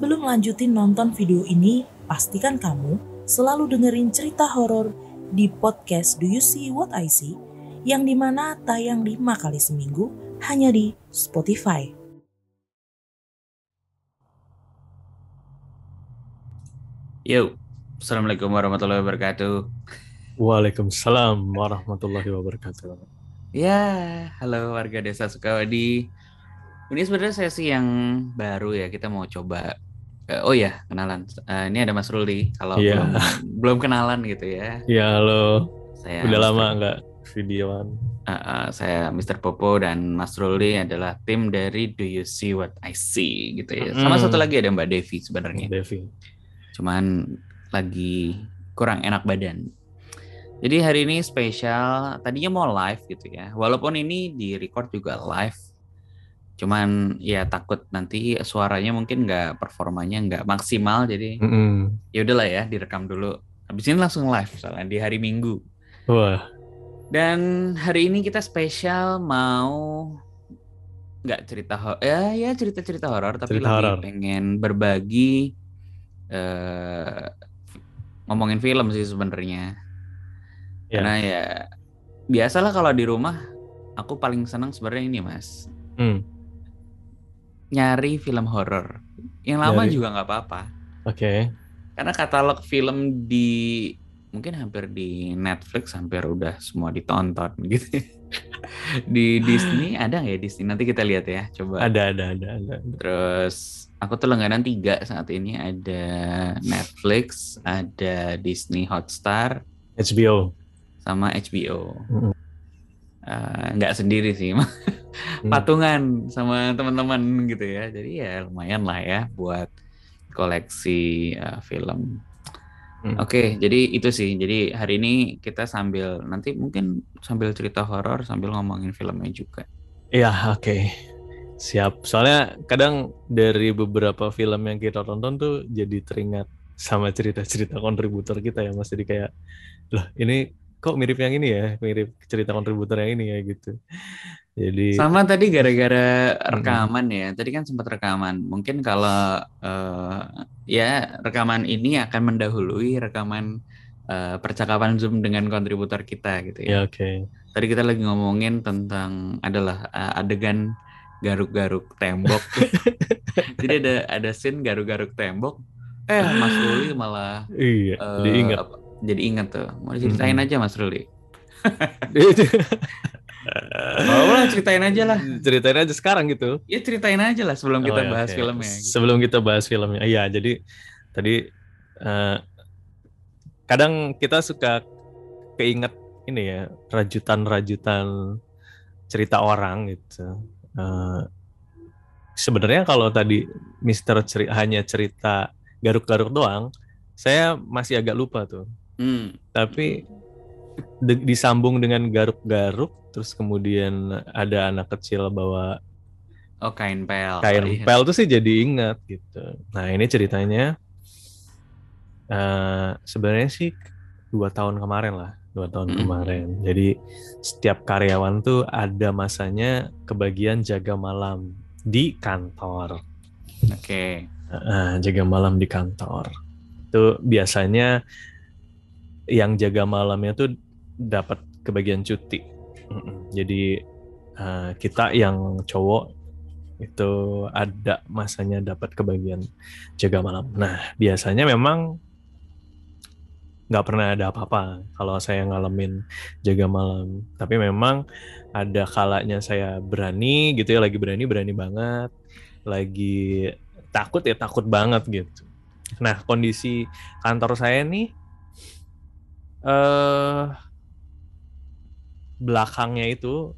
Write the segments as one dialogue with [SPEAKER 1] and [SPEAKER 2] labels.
[SPEAKER 1] Sebelum lanjutin nonton video ini, pastikan kamu selalu dengerin cerita horor di podcast Do You See What I See, yang dimana tayang 5 kali seminggu hanya di Spotify.
[SPEAKER 2] Yo, Assalamualaikum warahmatullahi wabarakatuh.
[SPEAKER 3] Waalaikumsalam warahmatullahi wabarakatuh.
[SPEAKER 2] Ya, halo warga Desa Sukawadi. Ini sebenarnya sesi yang baru ya, kita mau coba. Oh ya, kenalan. Ini ada Mas Ruli. Kalau
[SPEAKER 3] Iya.
[SPEAKER 2] belum kenalan gitu ya.
[SPEAKER 3] Ya halo,
[SPEAKER 2] Saya
[SPEAKER 3] udah
[SPEAKER 2] Mr.
[SPEAKER 3] lama nggak videoan.
[SPEAKER 2] Saya Mr. Popo dan Mas Ruli adalah tim dari Do You See What I See gitu ya. Sama satu lagi ada Mbak Devi sebenarnya.
[SPEAKER 3] Devi.
[SPEAKER 2] Cuman lagi kurang enak badan. Jadi hari ini spesial, tadinya mau live gitu ya. Walaupun ini di record juga live. Cuman ya takut nanti suaranya mungkin performanya nggak maksimal. Jadi ya udahlah ya, direkam dulu. Habis ini langsung live soalnya di hari Minggu.
[SPEAKER 3] Wah.
[SPEAKER 2] Dan hari ini kita spesial mau nggak cerita cerita-cerita horor, tapi
[SPEAKER 3] Cerita
[SPEAKER 2] lebih
[SPEAKER 3] horor.
[SPEAKER 2] pengen berbagi ngomongin film sih sebenarnya. Karena ya biasalah kalau di rumah aku paling senang sebenarnya ini Mas. Nyari film horor. Yang lama juga nggak apa-apa.
[SPEAKER 3] Oke.
[SPEAKER 2] Karena katalog film mungkin hampir di Netflix hampir udah semua ditonton gitu. Di Disney ada nggak ya Disney? Nanti kita lihat ya, coba.
[SPEAKER 3] Ada.
[SPEAKER 2] Terus aku tuh langganan 3 saat ini, ada Netflix, ada Disney Hotstar,
[SPEAKER 3] HBO,
[SPEAKER 2] sama HBO. Nggak sendiri sih, patungan sama teman-teman gitu ya. Jadi ya lumayan lah ya buat koleksi film. Oke, jadi itu sih. Jadi hari ini kita nanti mungkin sambil cerita horor sambil ngomongin filmnya juga.
[SPEAKER 3] Iya, oke. Siap. Soalnya kadang dari beberapa film yang kita tonton tuh jadi teringat sama cerita-cerita kontributor kita ya Mas. Jadi kayak, loh ini kok mirip yang ini ya, mirip cerita kontributor yang ini ya gitu. Jadi
[SPEAKER 2] sama tadi gara-gara rekaman ya. Tadi kan sempat rekaman. Mungkin kalau ya rekaman ini akan mendahului rekaman percakapan Zoom dengan kontributor kita gitu ya.
[SPEAKER 3] Ya, oke.
[SPEAKER 2] Tadi kita lagi ngomongin tentang adegan garuk-garuk tembok. Jadi ada scene garuk-garuk tembok. Mas Ruli malah jadi ingat tuh. Mau diceritain aja Mas Ruli. Boleh ceritain aja lah.
[SPEAKER 3] Ceritain aja sekarang gitu.
[SPEAKER 2] Ya ceritain aja lah sebelum kita bahas filmnya. Gitu.
[SPEAKER 3] Sebelum kita bahas filmnya. Iya, jadi tadi kadang kita suka keinget ini ya, rajutan cerita orang gitu. Sebenarnya kalau tadi Mister hanya cerita garuk-garuk doang, saya masih agak lupa tuh. Tapi disambung dengan garuk-garuk, terus kemudian ada anak kecil bawa kain pel tuh sih jadi ingat gitu. Nah ini ceritanya sebenarnya sih 2 tahun kemarin. Jadi setiap karyawan tuh ada masanya kebagian jaga malam di kantor.
[SPEAKER 2] Oke.
[SPEAKER 3] Jaga malam di kantor. Itu biasanya yang jaga malamnya tuh dapat kebagian cuti. Jadi kita yang cowok itu ada masanya dapat kebagian jaga malam. Nah biasanya memang nggak pernah ada apa-apa kalau saya ngalamin jaga malam. Tapi memang ada kalanya saya berani gitu ya, lagi berani banget, lagi takut banget gitu. Nah kondisi kantor saya nih belakangnya itu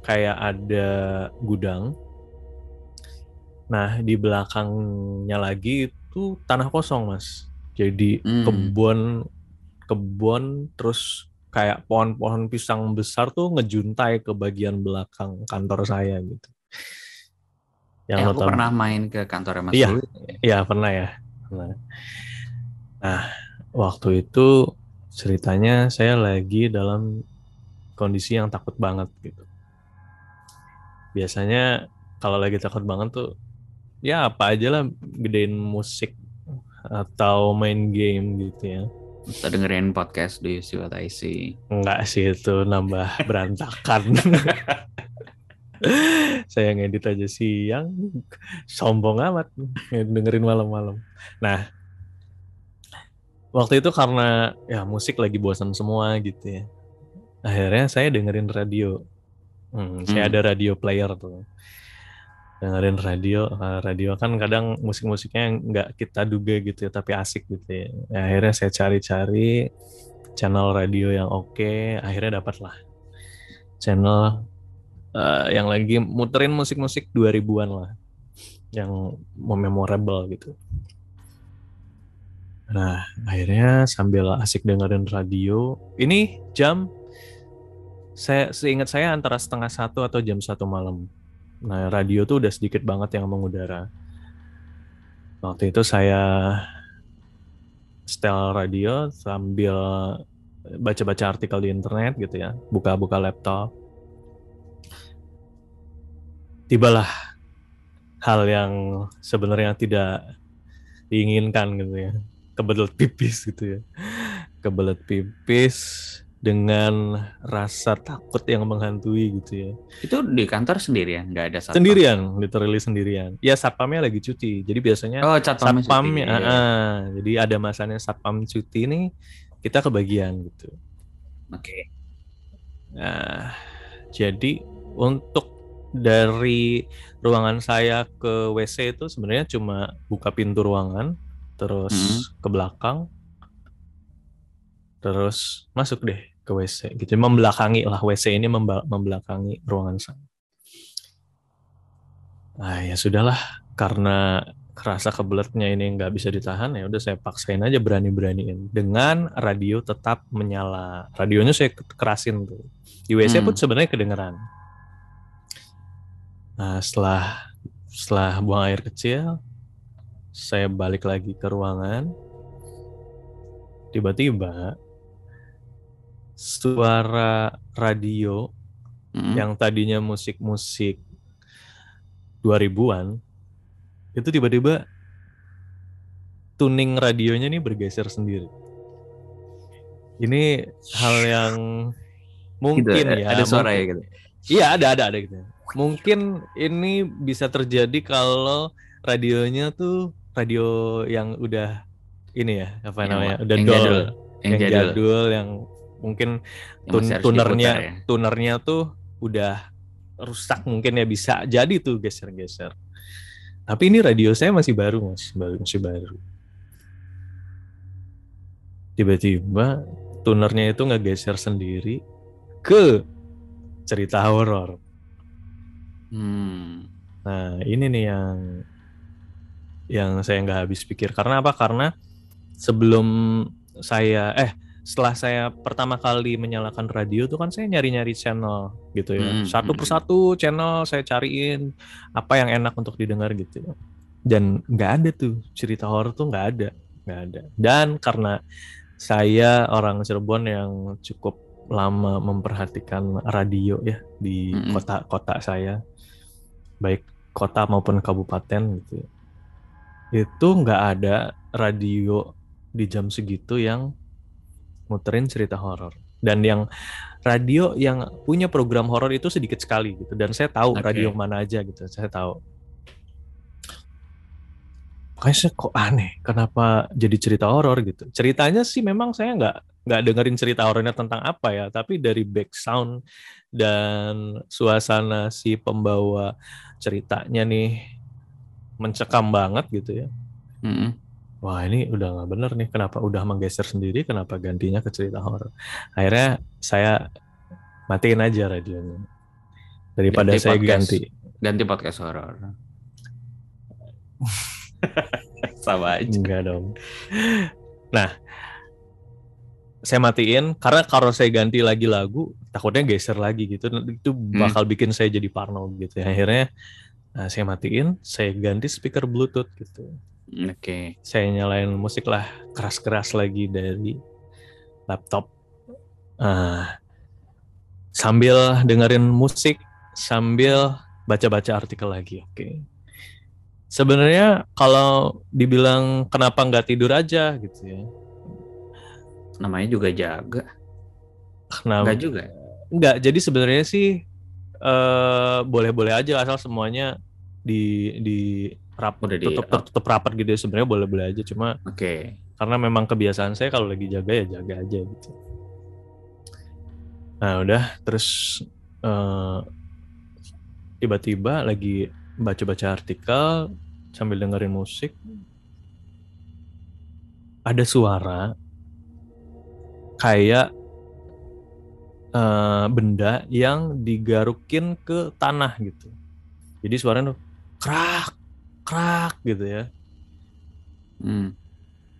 [SPEAKER 3] kayak ada gudang. Nah di belakangnya lagi itu tanah kosong Mas. Jadi kebun terus kayak pohon-pohon pisang besar tuh ngejuntai ke bagian belakang kantor saya gitu.
[SPEAKER 2] Aku pernah main ke kantornya Mas Ruli.
[SPEAKER 3] Iya pernah ya. Nah waktu itu ceritanya saya lagi dalam kondisi yang takut banget gitu. Biasanya kalau lagi takut banget tuh ya apa aja lah, gedein musik atau main game gitu ya.
[SPEAKER 2] Atau dengerin podcast Do You See What I See?
[SPEAKER 3] Enggak sih, itu nambah berantakan. Saya ngedit aja siang, sombong amat dengerin malam-malam. Nah, waktu itu karena ya musik lagi bosan semua gitu ya. Akhirnya saya dengerin radio. Saya ada radio player tuh. Dengerin radio, radio kan kadang musik-musiknya nggak kita duga gitu ya, tapi asik gitu ya. Akhirnya saya cari-cari channel radio yang oke, akhirnya dapatlah channel yang lagi muterin musik-musik 2000-an lah, yang memorable gitu. Nah, akhirnya sambil asik dengerin radio, ini jam, seingat saya antara 12:30 atau jam 1 malam. Nah, radio tuh udah sedikit banget yang mengudara. Waktu itu saya setel radio sambil baca-baca artikel di internet gitu ya, buka-buka laptop. Tibalah hal yang sebenarnya tidak diinginkan gitu ya, kebelet pipis gitu ya. Kebelet pipis dengan rasa takut yang menghantui gitu ya.
[SPEAKER 2] Itu di kantor sendirian, nggak ada satpam?
[SPEAKER 3] Sendirian, literally sendirian. Ya satpamnya lagi cuti, jadi biasanya satpamnya, jadi ada masanya satpam cuti nih, kita kebagian gitu.
[SPEAKER 2] Oke.
[SPEAKER 3] Nah, jadi untuk dari ruangan saya ke WC itu sebenarnya cuma buka pintu ruangan, terus ke belakang, terus masuk deh ke WC gitu, membelakangi lah, WC ini membelakangi ruangan saya. Nah ya sudahlah, karena kerasa kebeletnya ini nggak bisa ditahan, ya udah saya paksain aja, berani-beraniin dengan radio tetap menyala. Radionya saya kerasin tuh, di WC pun sebenarnya kedengeran. Nah setelah buang air kecil, saya balik lagi ke ruangan. Tiba-tiba suara radio yang tadinya musik-musik 2000-an itu tiba-tiba tuning radionya nih bergeser sendiri. Ini hal yang mungkin
[SPEAKER 2] gitu,
[SPEAKER 3] ya
[SPEAKER 2] ada suara ya gitu.
[SPEAKER 3] Iya ada gitu. Mungkin ini bisa terjadi kalau radionya tuh radio yang udah ini ya, apa namanya, udah yang jadul, yang mungkin tunernya tuh udah rusak mungkin ya, bisa jadi tuh geser-geser. Tapi ini radio saya masih baru. Tiba-tiba tunernya itu ngegeser sendiri ke cerita horor. Nah ini nih yang saya nggak habis pikir. Karena apa? Karena setelah saya pertama kali menyalakan radio tuh kan saya nyari-nyari channel gitu ya. Satu persatu channel saya cariin apa yang enak untuk didengar gitu. Dan nggak ada tuh cerita horor tuh, nggak ada. Dan karena saya orang Cirebon yang cukup lama memperhatikan radio ya di kota saya, baik kota maupun kabupaten gitu, itu nggak ada radio di jam segitu yang muterin cerita horor. Dan yang radio yang punya program horor itu sedikit sekali gitu. Dan saya tahu radio mana aja gitu, saya tahu. Makanya kok aneh, kenapa jadi cerita horor gitu. Ceritanya sih memang saya nggak dengerin cerita horornya tentang apa ya, tapi dari back sound dan suasana si pembawa ceritanya nih mencekam banget gitu ya. Wah ini udah nggak bener nih, kenapa udah menggeser sendiri, kenapa gantinya ke cerita horor. Akhirnya saya matiin aja radionya daripada saya
[SPEAKER 2] ganti podcast horor. Sama aja.
[SPEAKER 3] Enggak dong. Nah, saya matiin karena kalau saya ganti lagi lagu takutnya geser lagi gitu, itu bakal bikin saya jadi parno gitu ya. Akhirnya saya matiin, saya ganti speaker Bluetooth gitu. Saya nyalain musik lah keras-keras lagi dari laptop, sambil dengerin musik, sambil baca-baca artikel lagi. Sebenarnya kalau dibilang kenapa nggak tidur aja gitu ya.
[SPEAKER 2] Namanya juga jaga.
[SPEAKER 3] Kenapa?
[SPEAKER 2] Enggak juga.
[SPEAKER 3] Enggak, jadi sebenarnya sih boleh-boleh aja asal semuanya di
[SPEAKER 2] Udah di
[SPEAKER 3] tutup rapat gitu ya. Sebenarnya boleh-boleh aja, cuma
[SPEAKER 2] Oke.
[SPEAKER 3] karena memang kebiasaan saya kalau lagi jaga ya jaga aja gitu. Nah udah, terus tiba-tiba lagi baca-baca artikel sambil dengerin musik, ada suara kayak benda yang digarukin ke tanah gitu. Jadi suaranya tuh krak krak gitu ya.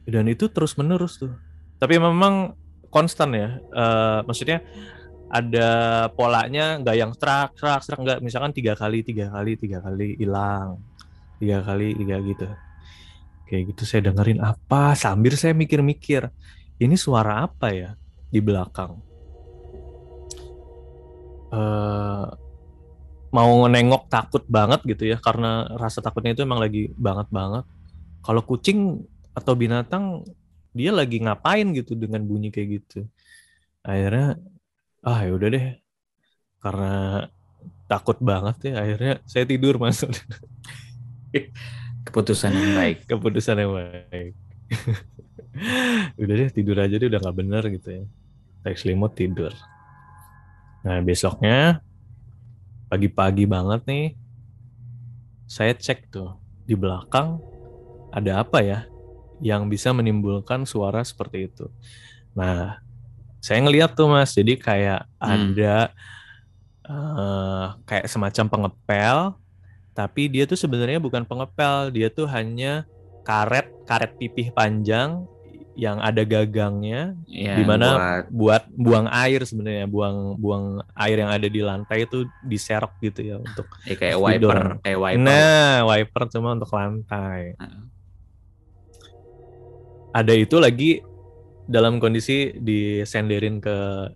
[SPEAKER 3] Dan itu terus menerus tuh. Tapi memang konstan ya. Maksudnya ada polanya, nggak yang serak nggak. Misalkan 3 kali hilang, 3 kali 3 gitu. Kayak gitu saya dengerin apa sambil saya mikir-mikir, ini suara apa ya di belakang. Mau nengok takut banget gitu ya, karena rasa takutnya itu emang lagi banget. Kalau kucing atau binatang dia lagi ngapain gitu dengan bunyi kayak gitu. Akhirnya ya udah deh, karena takut banget ya, akhirnya saya tidur Mas.
[SPEAKER 2] Keputusan yang baik.
[SPEAKER 3] Keputusan yang baik. Udah deh tidur aja deh, udah nggak bener gitu ya. Tarik selimut tidur. Nah besoknya pagi-pagi banget nih, saya cek tuh di belakang ada apa ya yang bisa menimbulkan suara seperti itu. Nah saya ngeliat tuh Mas, jadi kayak ada kayak semacam pengepel, tapi dia tuh sebenarnya bukan pengepel, dia tuh hanya karet pipih panjang yang ada gagangnya, di mana buat buang air sebenarnya, buang air yang ada di lantai itu diserok gitu ya untuk
[SPEAKER 2] kayak wiper.
[SPEAKER 3] Nah, wiper cuma untuk lantai. Ada itu lagi dalam kondisi disenderin ke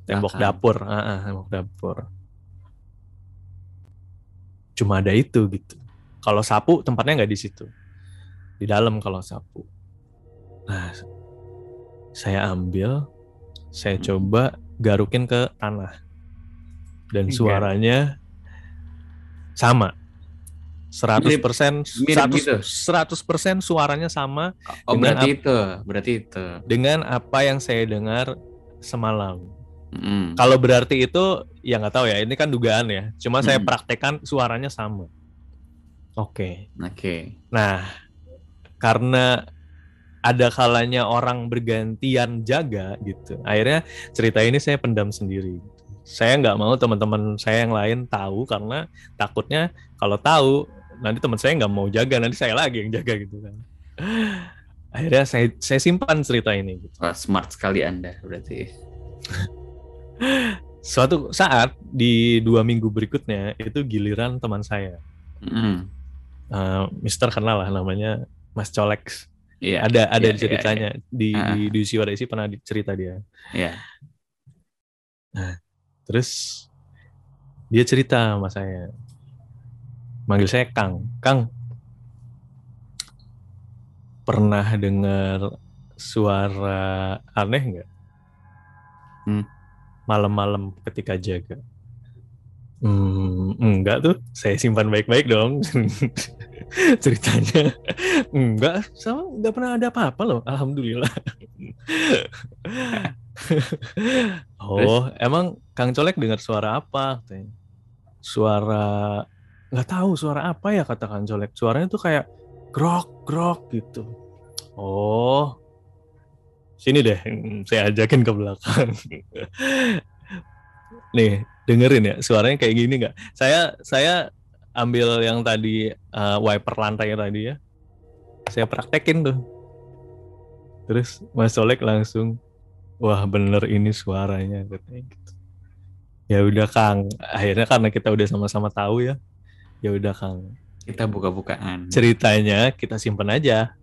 [SPEAKER 3] tembok dapur, tembok dapur. Cuma ada itu gitu. Kalau sapu tempatnya nggak di situ, di dalam kalau sapu. Nah, saya ambil, saya coba garukin ke tanah, dan suaranya sama, 100% suaranya sama.
[SPEAKER 2] Berarti itu
[SPEAKER 3] dengan apa yang saya dengar semalam. Kalau berarti itu ya nggak tahu ya, ini kan dugaan ya. Cuma saya praktekkan suaranya sama. Oke. Nah, karena ada kalanya orang bergantian jaga gitu, akhirnya cerita ini saya pendam sendiri. Saya nggak mau teman-teman saya yang lain tahu, karena takutnya kalau tahu nanti teman saya nggak mau jaga, nanti saya lagi yang jaga gitu kan. Akhirnya saya simpan cerita ini gitu.
[SPEAKER 2] Wah, smart sekali Anda berarti.
[SPEAKER 3] Suatu saat di 2 minggu berikutnya itu giliran teman saya. Mister kenal lah, namanya Mas Colex. Ada ceritanya di UC What I See pernah cerita dia. Nah, terus dia cerita sama saya, manggil saya Kang, pernah dengar suara aneh nggak? Malam-malam ketika jaga. Enggak tuh, saya simpan baik-baik dong. Ceritanya enggak, sama nggak pernah ada apa-apa loh, alhamdulillah. Emang Kang Colek dengar suara apa? Suara nggak tahu suara apa ya, kata Kang Colek. Suaranya tuh kayak grok gitu. Sini deh, saya ajakin ke belakang. Nih, dengerin ya, suaranya kayak gini nggak? Saya ambil yang tadi wiper lantai tadi ya, saya praktekin tuh. Terus Mas Solek langsung, wah bener ini suaranya, katanya gitu. Ya udah Kang, akhirnya karena kita udah sama-sama tahu ya udah Kang,
[SPEAKER 2] kita buka-bukaan.
[SPEAKER 3] Ceritanya kita simpen aja,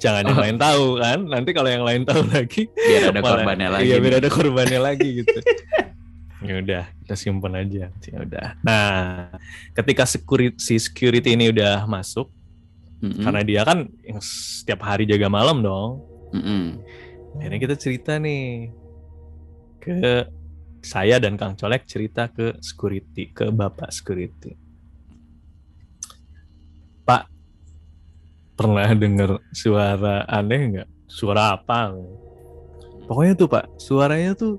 [SPEAKER 3] jangan yang lain tahu kan. Nanti kalau yang lain tahu lagi,
[SPEAKER 2] biar ada korbannya lagi.
[SPEAKER 3] Iya, biar ada korbannya lagi gitu. Ya udah, kita simpen aja. Ya udah. Nah, ketika security ini udah masuk, Karena dia kan yang setiap hari jaga malam dong. Akhirnya kita cerita nih ke saya dan Kang Colek, cerita ke security, ke Bapak security. Pak, pernah dengar suara aneh nggak? Suara apa? Pokoknya tuh Pak, suaranya tuh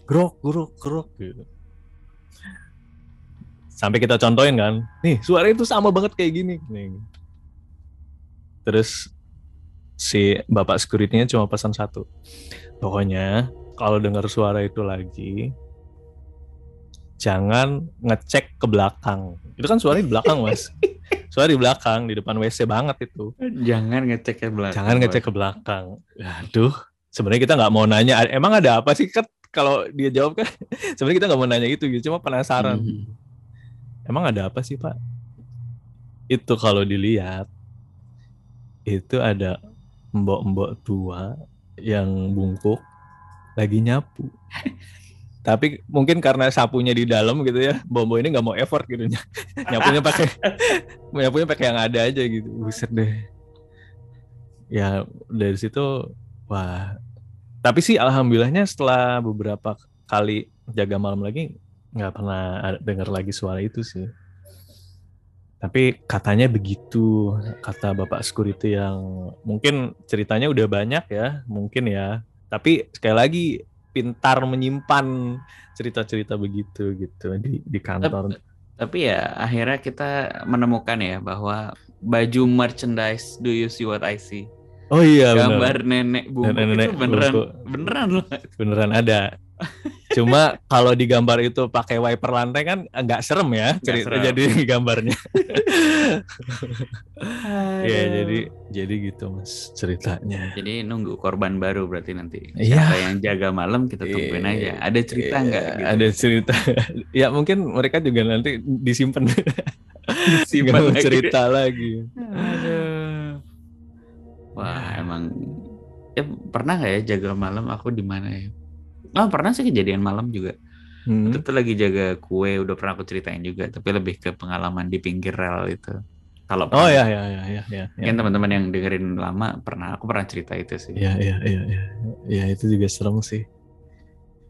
[SPEAKER 3] grok gitu. Sampai kita contohin kan, nih suara itu sama banget kayak gini. Terus si bapak security-nya cuma pesan satu, pokoknya kalau dengar suara itu lagi, jangan ngecek ke belakang. Itu kan suara di belakang mas, suara di belakang, di depan WC banget itu.
[SPEAKER 2] Jangan ngecek ke belakang.
[SPEAKER 3] Jangan ngecek ke belakang. Aduh, sebenarnya kita nggak mau nanya, emang ada apa sih kan? Kalau dia jawab kan, sebenarnya kita nggak mau nanya itu, cuma penasaran. Emang ada apa sih Pak? Itu kalau dilihat, itu ada mbok-mbok tua yang bungkuk lagi nyapu. Tapi mungkin karena sapunya di dalam gitu ya, mbok-mbok ini nggak mau effort gitu, nyapunya pakai yang ada aja gitu. Buset deh. Ya dari situ, wah. Tapi sih alhamdulillahnya setelah beberapa kali jaga malam lagi, nggak pernah dengar lagi suara itu sih. Tapi katanya begitu, kata Bapak security yang mungkin ceritanya udah banyak ya, mungkin ya. Tapi sekali lagi pintar menyimpan cerita-cerita begitu gitu di kantor.
[SPEAKER 2] Tapi ya akhirnya kita menemukan ya bahwa baju merchandise Do You See What I See?
[SPEAKER 3] Oh iya,
[SPEAKER 2] gambar nenek bungkuk itu
[SPEAKER 3] beneran ada. Cuma kalau di gambar itu pakai wiper lantai kan nggak serem ya jadi gambarnya. Ya jadi gitu mas ceritanya.
[SPEAKER 2] Jadi nunggu korban baru berarti nanti. Siapa yang jaga malam kita tungguin aja. Ada cerita nggak? Gitu?
[SPEAKER 3] Ada cerita. Ya mungkin mereka juga nanti disimpan cerita lagi.
[SPEAKER 2] Aduh. Wah emang ya pernah nggak ya jaga malam aku di mana ya? Oh pernah sih kejadian malam juga. Itu tuh lagi jaga kue, udah pernah aku ceritain juga, tapi lebih ke pengalaman di pinggir rel itu. Kalau
[SPEAKER 3] oh ya.
[SPEAKER 2] Mungkin teman-teman yang dengerin lama aku pernah cerita itu sih.
[SPEAKER 3] Ya itu juga serem sih.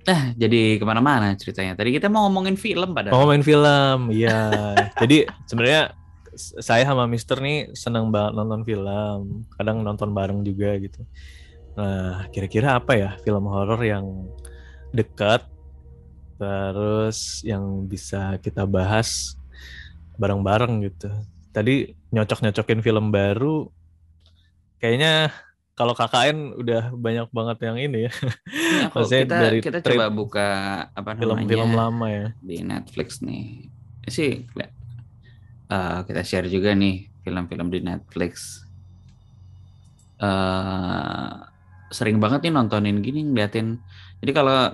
[SPEAKER 2] Nah jadi kemana-mana ceritanya. Tadi kita mau ngomongin film padahal.
[SPEAKER 3] Ngomongin film, ya. Jadi sebenarnya saya sama Mister nih seneng banget nonton film, kadang nonton bareng juga gitu. Nah, kira-kira apa ya film horor yang dekat, terus yang bisa kita bahas bareng-bareng gitu. Tadi nyocok-nyocokin film baru, kayaknya kalau KKN udah banyak banget yang ini ya.
[SPEAKER 2] Kita coba buka
[SPEAKER 3] film-film lama ya
[SPEAKER 2] di Netflix nih. Sih kita share juga nih film-film di Netflix. Sering banget nih nontonin gini, ngeliatin. Jadi kalau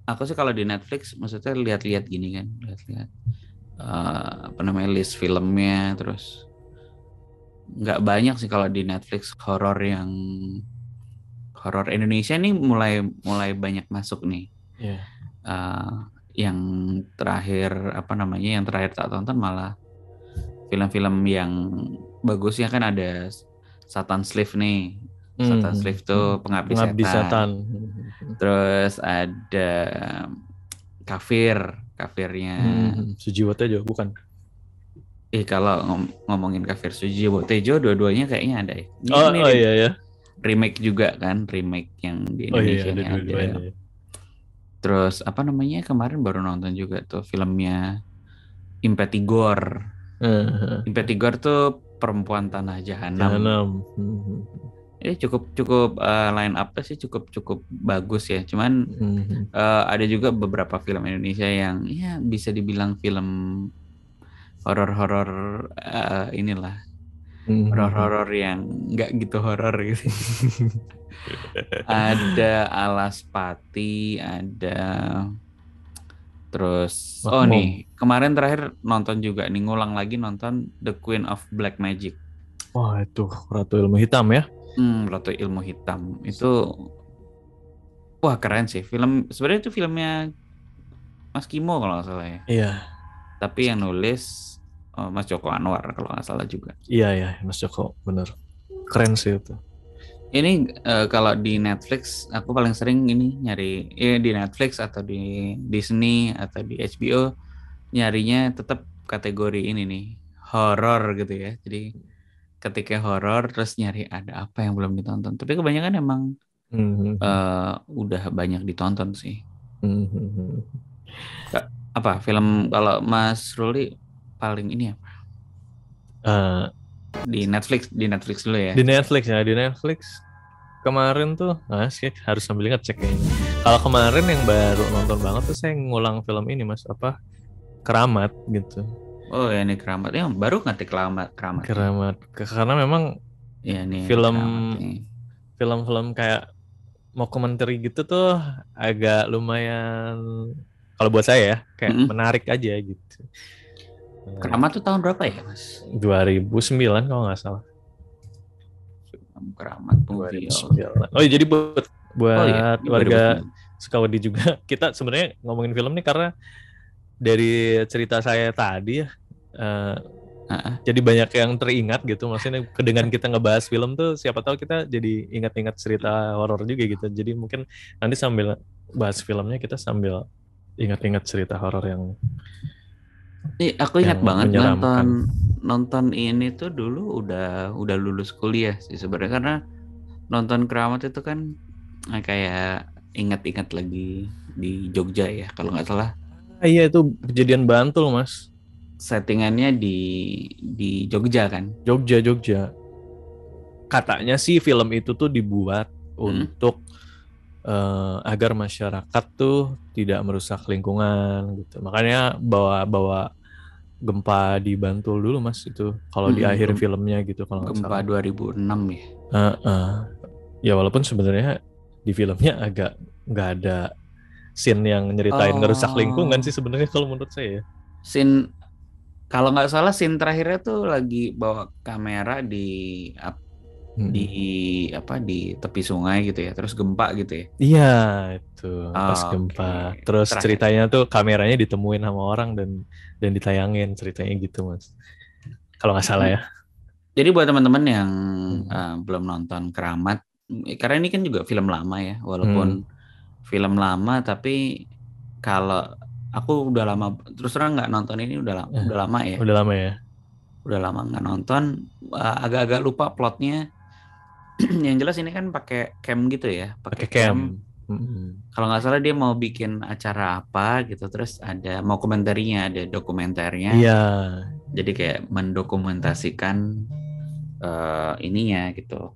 [SPEAKER 2] aku sih kalau di Netflix maksudnya lihat-lihat gini kan, lihat-lihat list filmnya, terus nggak banyak sih kalau di Netflix horor Indonesia nih mulai banyak masuk nih. Yang terakhir yang terakhir tak tonton malah film-film yang bagusnya kan ada Satan Slave nih. Satan Slave tuh pengabdi setan. Terus ada kafirnya
[SPEAKER 3] Sujiwo Tejo bukan?
[SPEAKER 2] Kalau ngomongin kafir Sujiwo Tejo dua-duanya kayaknya ada ya.
[SPEAKER 3] Ini iya.
[SPEAKER 2] Remake juga kan, remake yang di Indonesia ada. Terus kemarin baru nonton juga tuh filmnya Impetigor. Impetigor tuh perempuan tanah jahanam. Cukup line up-nya sih cukup bagus ya. Cuman ada juga beberapa film Indonesia yang ya bisa dibilang film horor inilah. Horor yang nggak gitu horor gitu. Ada Alaspati, ada terus nih kemarin terakhir nonton juga nih, ngulang lagi nonton The Queen of Black Magic.
[SPEAKER 3] Wah itu Ratu Ilmu Hitam ya.
[SPEAKER 2] Ratu Ilmu Hitam itu wah keren sih film. Sebenarnya itu filmnya Mas Kimo kalau nggak salah ya.
[SPEAKER 3] Iya.
[SPEAKER 2] Tapi yang nulis Mas Joko Anwar kalau nggak salah juga.
[SPEAKER 3] Iya ya, Mas Joko, bener. Keren sih itu.
[SPEAKER 2] Ini kalau di Netflix aku paling sering ini nyari di Netflix atau di Disney atau di HBO nyarinya tetap kategori ini nih, horor gitu ya. Jadi ketika horor terus nyari ada apa yang belum ditonton. Tapi kebanyakan emang
[SPEAKER 3] Mhm.
[SPEAKER 2] udah banyak ditonton sih.
[SPEAKER 3] Mhm.
[SPEAKER 2] Apa film kalau Mas Ruli paling ini apa?
[SPEAKER 3] Eh,
[SPEAKER 2] Di Netflix dulu ya.
[SPEAKER 3] di Netflix ya, di Netflix kemarin tuh, sih harus sambil ngecek kayaknya. Kalau kemarin yang baru nonton banget tuh saya ngulang film ini Mas, apa Keramat gitu.
[SPEAKER 2] Oh ya, ini Keramat. Ya baru ngetik Keramat.
[SPEAKER 3] Keramat, karena memang
[SPEAKER 2] Ya nih ada
[SPEAKER 3] film
[SPEAKER 2] Keramat nih.
[SPEAKER 3] film-film kayak mockumentary gitu tuh agak lumayan, kalau buat saya ya, kayak
[SPEAKER 2] Mm-mm.
[SPEAKER 3] menarik aja gitu.
[SPEAKER 2] Keramat tuh tahun berapa ya, Mas?
[SPEAKER 3] 2009 kalau nggak salah.
[SPEAKER 2] Keramat movie.
[SPEAKER 3] 2009. Oh iya, jadi buat
[SPEAKER 2] Oh iya, ini
[SPEAKER 3] warga
[SPEAKER 2] 2009.
[SPEAKER 3] Sukawedi juga, kita sebenarnya ngomongin film nih karena dari cerita saya tadi ya, jadi banyak yang teringat gitu. Maksudnya dengan kita ngebahas film tuh siapa tahu kita jadi ingat-ingat cerita horor juga gitu. Jadi mungkin nanti sambil bahas filmnya kita sambil ingat-ingat cerita horor yang
[SPEAKER 2] Aku ingat banget
[SPEAKER 3] menyeramkan.
[SPEAKER 2] nonton ini tuh dulu udah lulus kuliah sih sebenarnya, karena nonton Keramat itu kan kayak ingat-ingat lagi di Jogja ya kalau nggak salah.
[SPEAKER 3] Iya, itu kejadian Bantul Mas.
[SPEAKER 2] Settingannya di Jogja kan.
[SPEAKER 3] Jogja. Katanya sih film itu tuh dibuat untuk agar masyarakat tuh tidak merusak lingkungan gitu. Makanya bawa gempa di Bantul dulu Mas itu. Kalau di akhir filmnya gitu kalau nggak
[SPEAKER 2] Gempa
[SPEAKER 3] salah.
[SPEAKER 2] 2006 ya.
[SPEAKER 3] Ya walaupun sebenarnya di filmnya agak nggak ada scene yang nyeritain ngerusak lingkungan sih sebenarnya kalau menurut saya.
[SPEAKER 2] Scene kalau nggak salah scene terakhirnya tuh lagi bawa kamera di tepi sungai gitu ya, terus gempa gitu ya.
[SPEAKER 3] Iya, itu pas gempa.
[SPEAKER 2] Oke.
[SPEAKER 3] Terus
[SPEAKER 2] Terakhir.
[SPEAKER 3] ceritanya tuh kameranya ditemuin sama orang dan ditayangin ceritanya gitu Mas. Kalau nggak salah ya.
[SPEAKER 2] Jadi buat teman-teman yang belum nonton Keramat, karena ini kan juga film lama ya, walaupun film lama tapi kalau aku udah lama terus terang nggak nonton ini udah lama ya.
[SPEAKER 3] Udah lama ya.
[SPEAKER 2] Udah lama nggak nonton, agak-agak lupa plotnya. Yang jelas ini kan pakai cam gitu ya, pakai cam. Kalau nggak salah dia mau bikin acara apa gitu, terus ada dokumenternya, ada dokumenternya.
[SPEAKER 3] Iya.
[SPEAKER 2] Jadi kayak mendokumentasikan ininya gitu.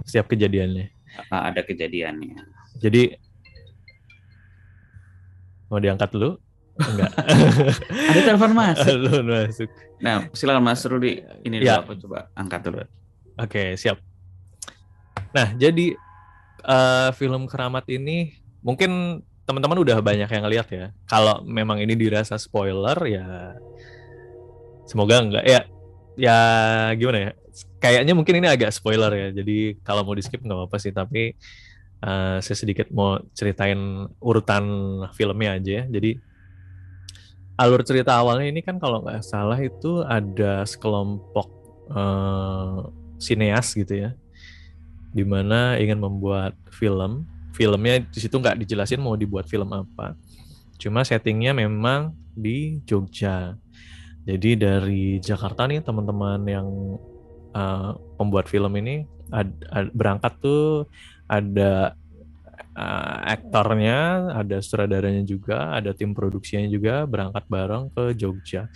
[SPEAKER 3] Setiap kejadiannya.
[SPEAKER 2] Ada kejadiannya.
[SPEAKER 3] Jadi mau diangkat dulu? Enggak.
[SPEAKER 2] Ada telepon masuk.
[SPEAKER 3] Masuk.
[SPEAKER 2] Nah, silakan Mas Rudi. Ini dulu aku coba angkat dulu.
[SPEAKER 3] Oke, siap. Nah, jadi film Keramat ini mungkin teman-teman udah banyak yang lihat ya. Kalau memang ini dirasa spoiler ya semoga enggak ya. Ya gimana ya? Kayaknya mungkin ini agak spoiler ya. Jadi kalau mau di skip nggak apa-apa sih. Tapi saya sedikit mau ceritain urutan filmnya aja ya. Jadi alur cerita awalnya ini kan kalau nggak salah itu ada sekelompok sineas gitu ya, dimana ingin membuat filmnya di situ nggak dijelasin mau dibuat film apa, cuma settingnya memang di Jogja. Jadi dari Jakarta nih teman-teman yang pembuat film ini berangkat tuh, ada aktornya, ada sutradaranya juga, ada tim produksinya juga berangkat bareng ke Jogja.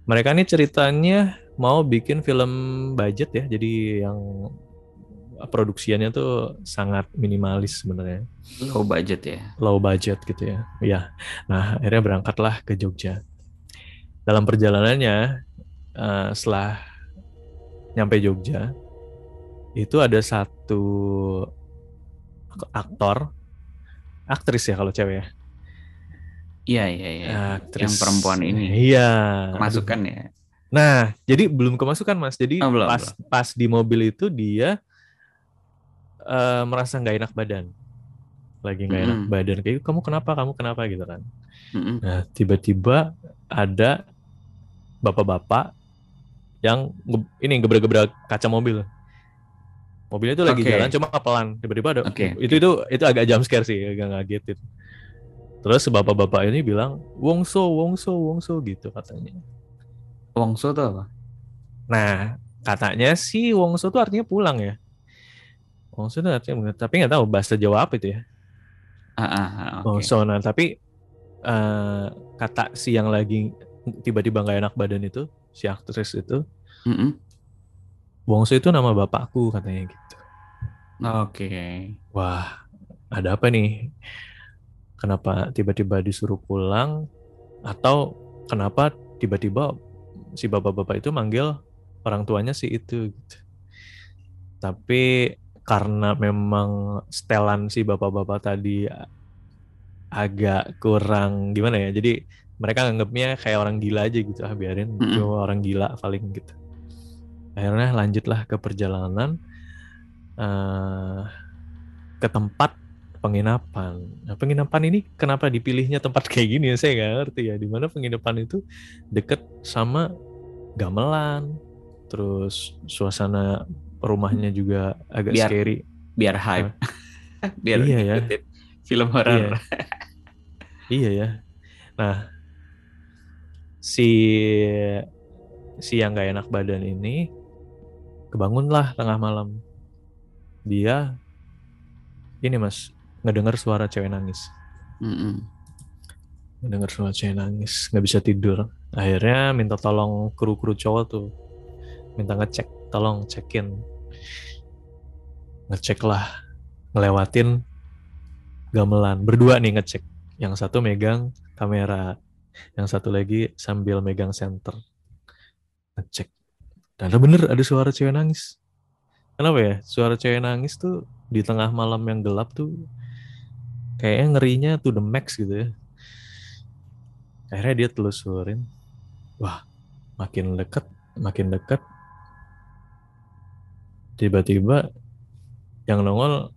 [SPEAKER 3] Mereka nih ceritanya mau bikin film budget ya, jadi yang produksiannya tuh sangat minimalis sebenarnya.
[SPEAKER 2] Low budget ya.
[SPEAKER 3] Low budget gitu ya. Iya. Nah, akhirnya berangkatlah ke Jogja. Dalam perjalanannya, setelah nyampe Jogja, itu ada satu aktris ya kalau cewek ya.
[SPEAKER 2] Iya.
[SPEAKER 3] Aktris
[SPEAKER 2] yang perempuan ini.
[SPEAKER 3] Iya.
[SPEAKER 2] Kemasukan ya.
[SPEAKER 3] Nah, jadi belum kemasukan Mas. Jadi
[SPEAKER 2] belum.
[SPEAKER 3] Pas di mobil itu dia merasa nggak enak badan. Lagi nggak enak badan. Kayak kamu kenapa gitu kan. Nah, tiba-tiba ada bapak-bapak yang ini gebrak-gebrak kaca mobil. Mobilnya itu lagi
[SPEAKER 2] Oke.
[SPEAKER 3] jalan cuma pelan, tiba-tiba ada
[SPEAKER 2] Oke.
[SPEAKER 3] itu agak jump scare sih, agak ngagetin. Terus bapak-bapak ini bilang Wongso gitu katanya.
[SPEAKER 2] Wongso tuh apa?
[SPEAKER 3] Nah, katanya sih Wongso tuh artinya pulang ya. Wongso tuh artinya, tapi nggak tahu bahasa Jawa apa itu ya.
[SPEAKER 2] Oke.
[SPEAKER 3] Wongso, nah tapi kata si yang lagi tiba-tiba nggak enak badan itu, si aktris itu,
[SPEAKER 2] Mm-mm.
[SPEAKER 3] Wongso itu nama bapakku katanya gitu.
[SPEAKER 2] Oke.
[SPEAKER 3] Wah, ada apa nih? Kenapa tiba-tiba disuruh pulang? Atau kenapa tiba-tiba si bapak-bapak itu manggil orang tuanya si itu gitu. Tapi karena memang setelan si bapak-bapak tadi agak kurang gimana ya, jadi mereka nganggapnya kayak orang gila aja gitu, biarin cuma orang gila paling gitu. Akhirnya lanjutlah ke perjalanan ke tempat penginapan. Nah, penginapan ini kenapa dipilihnya tempat kayak gini ya, saya nggak ngerti ya. Di mana penginapan itu deket sama gamelan, terus suasana rumahnya juga agak scary.
[SPEAKER 2] Biar hype. Biar
[SPEAKER 3] iya ya.
[SPEAKER 2] ngikutin film horor.
[SPEAKER 3] Iya ya. Nah, si yang nggak enak badan ini kebangunlah tengah malam. Dia ini mas ngedengar suara cewek nangis. Ngedengar suara cewek nangis, nggak bisa tidur. Akhirnya minta tolong kru-kru cowok tuh, minta ngecek, tolong cekin. Ngecek lah, ngelewatin gamelan. Berdua nih ngecek. Yang satu megang kamera, yang satu lagi sambil megang senter. Ngecek. Dan bener ada suara cewek nangis. Kenapa ya? Suara cewek nangis tuh di tengah malam yang gelap tuh kayaknya ngerinya to the max gitu ya. Akhirnya dia telusurin. Wah, makin dekat. Tiba-tiba yang nongol,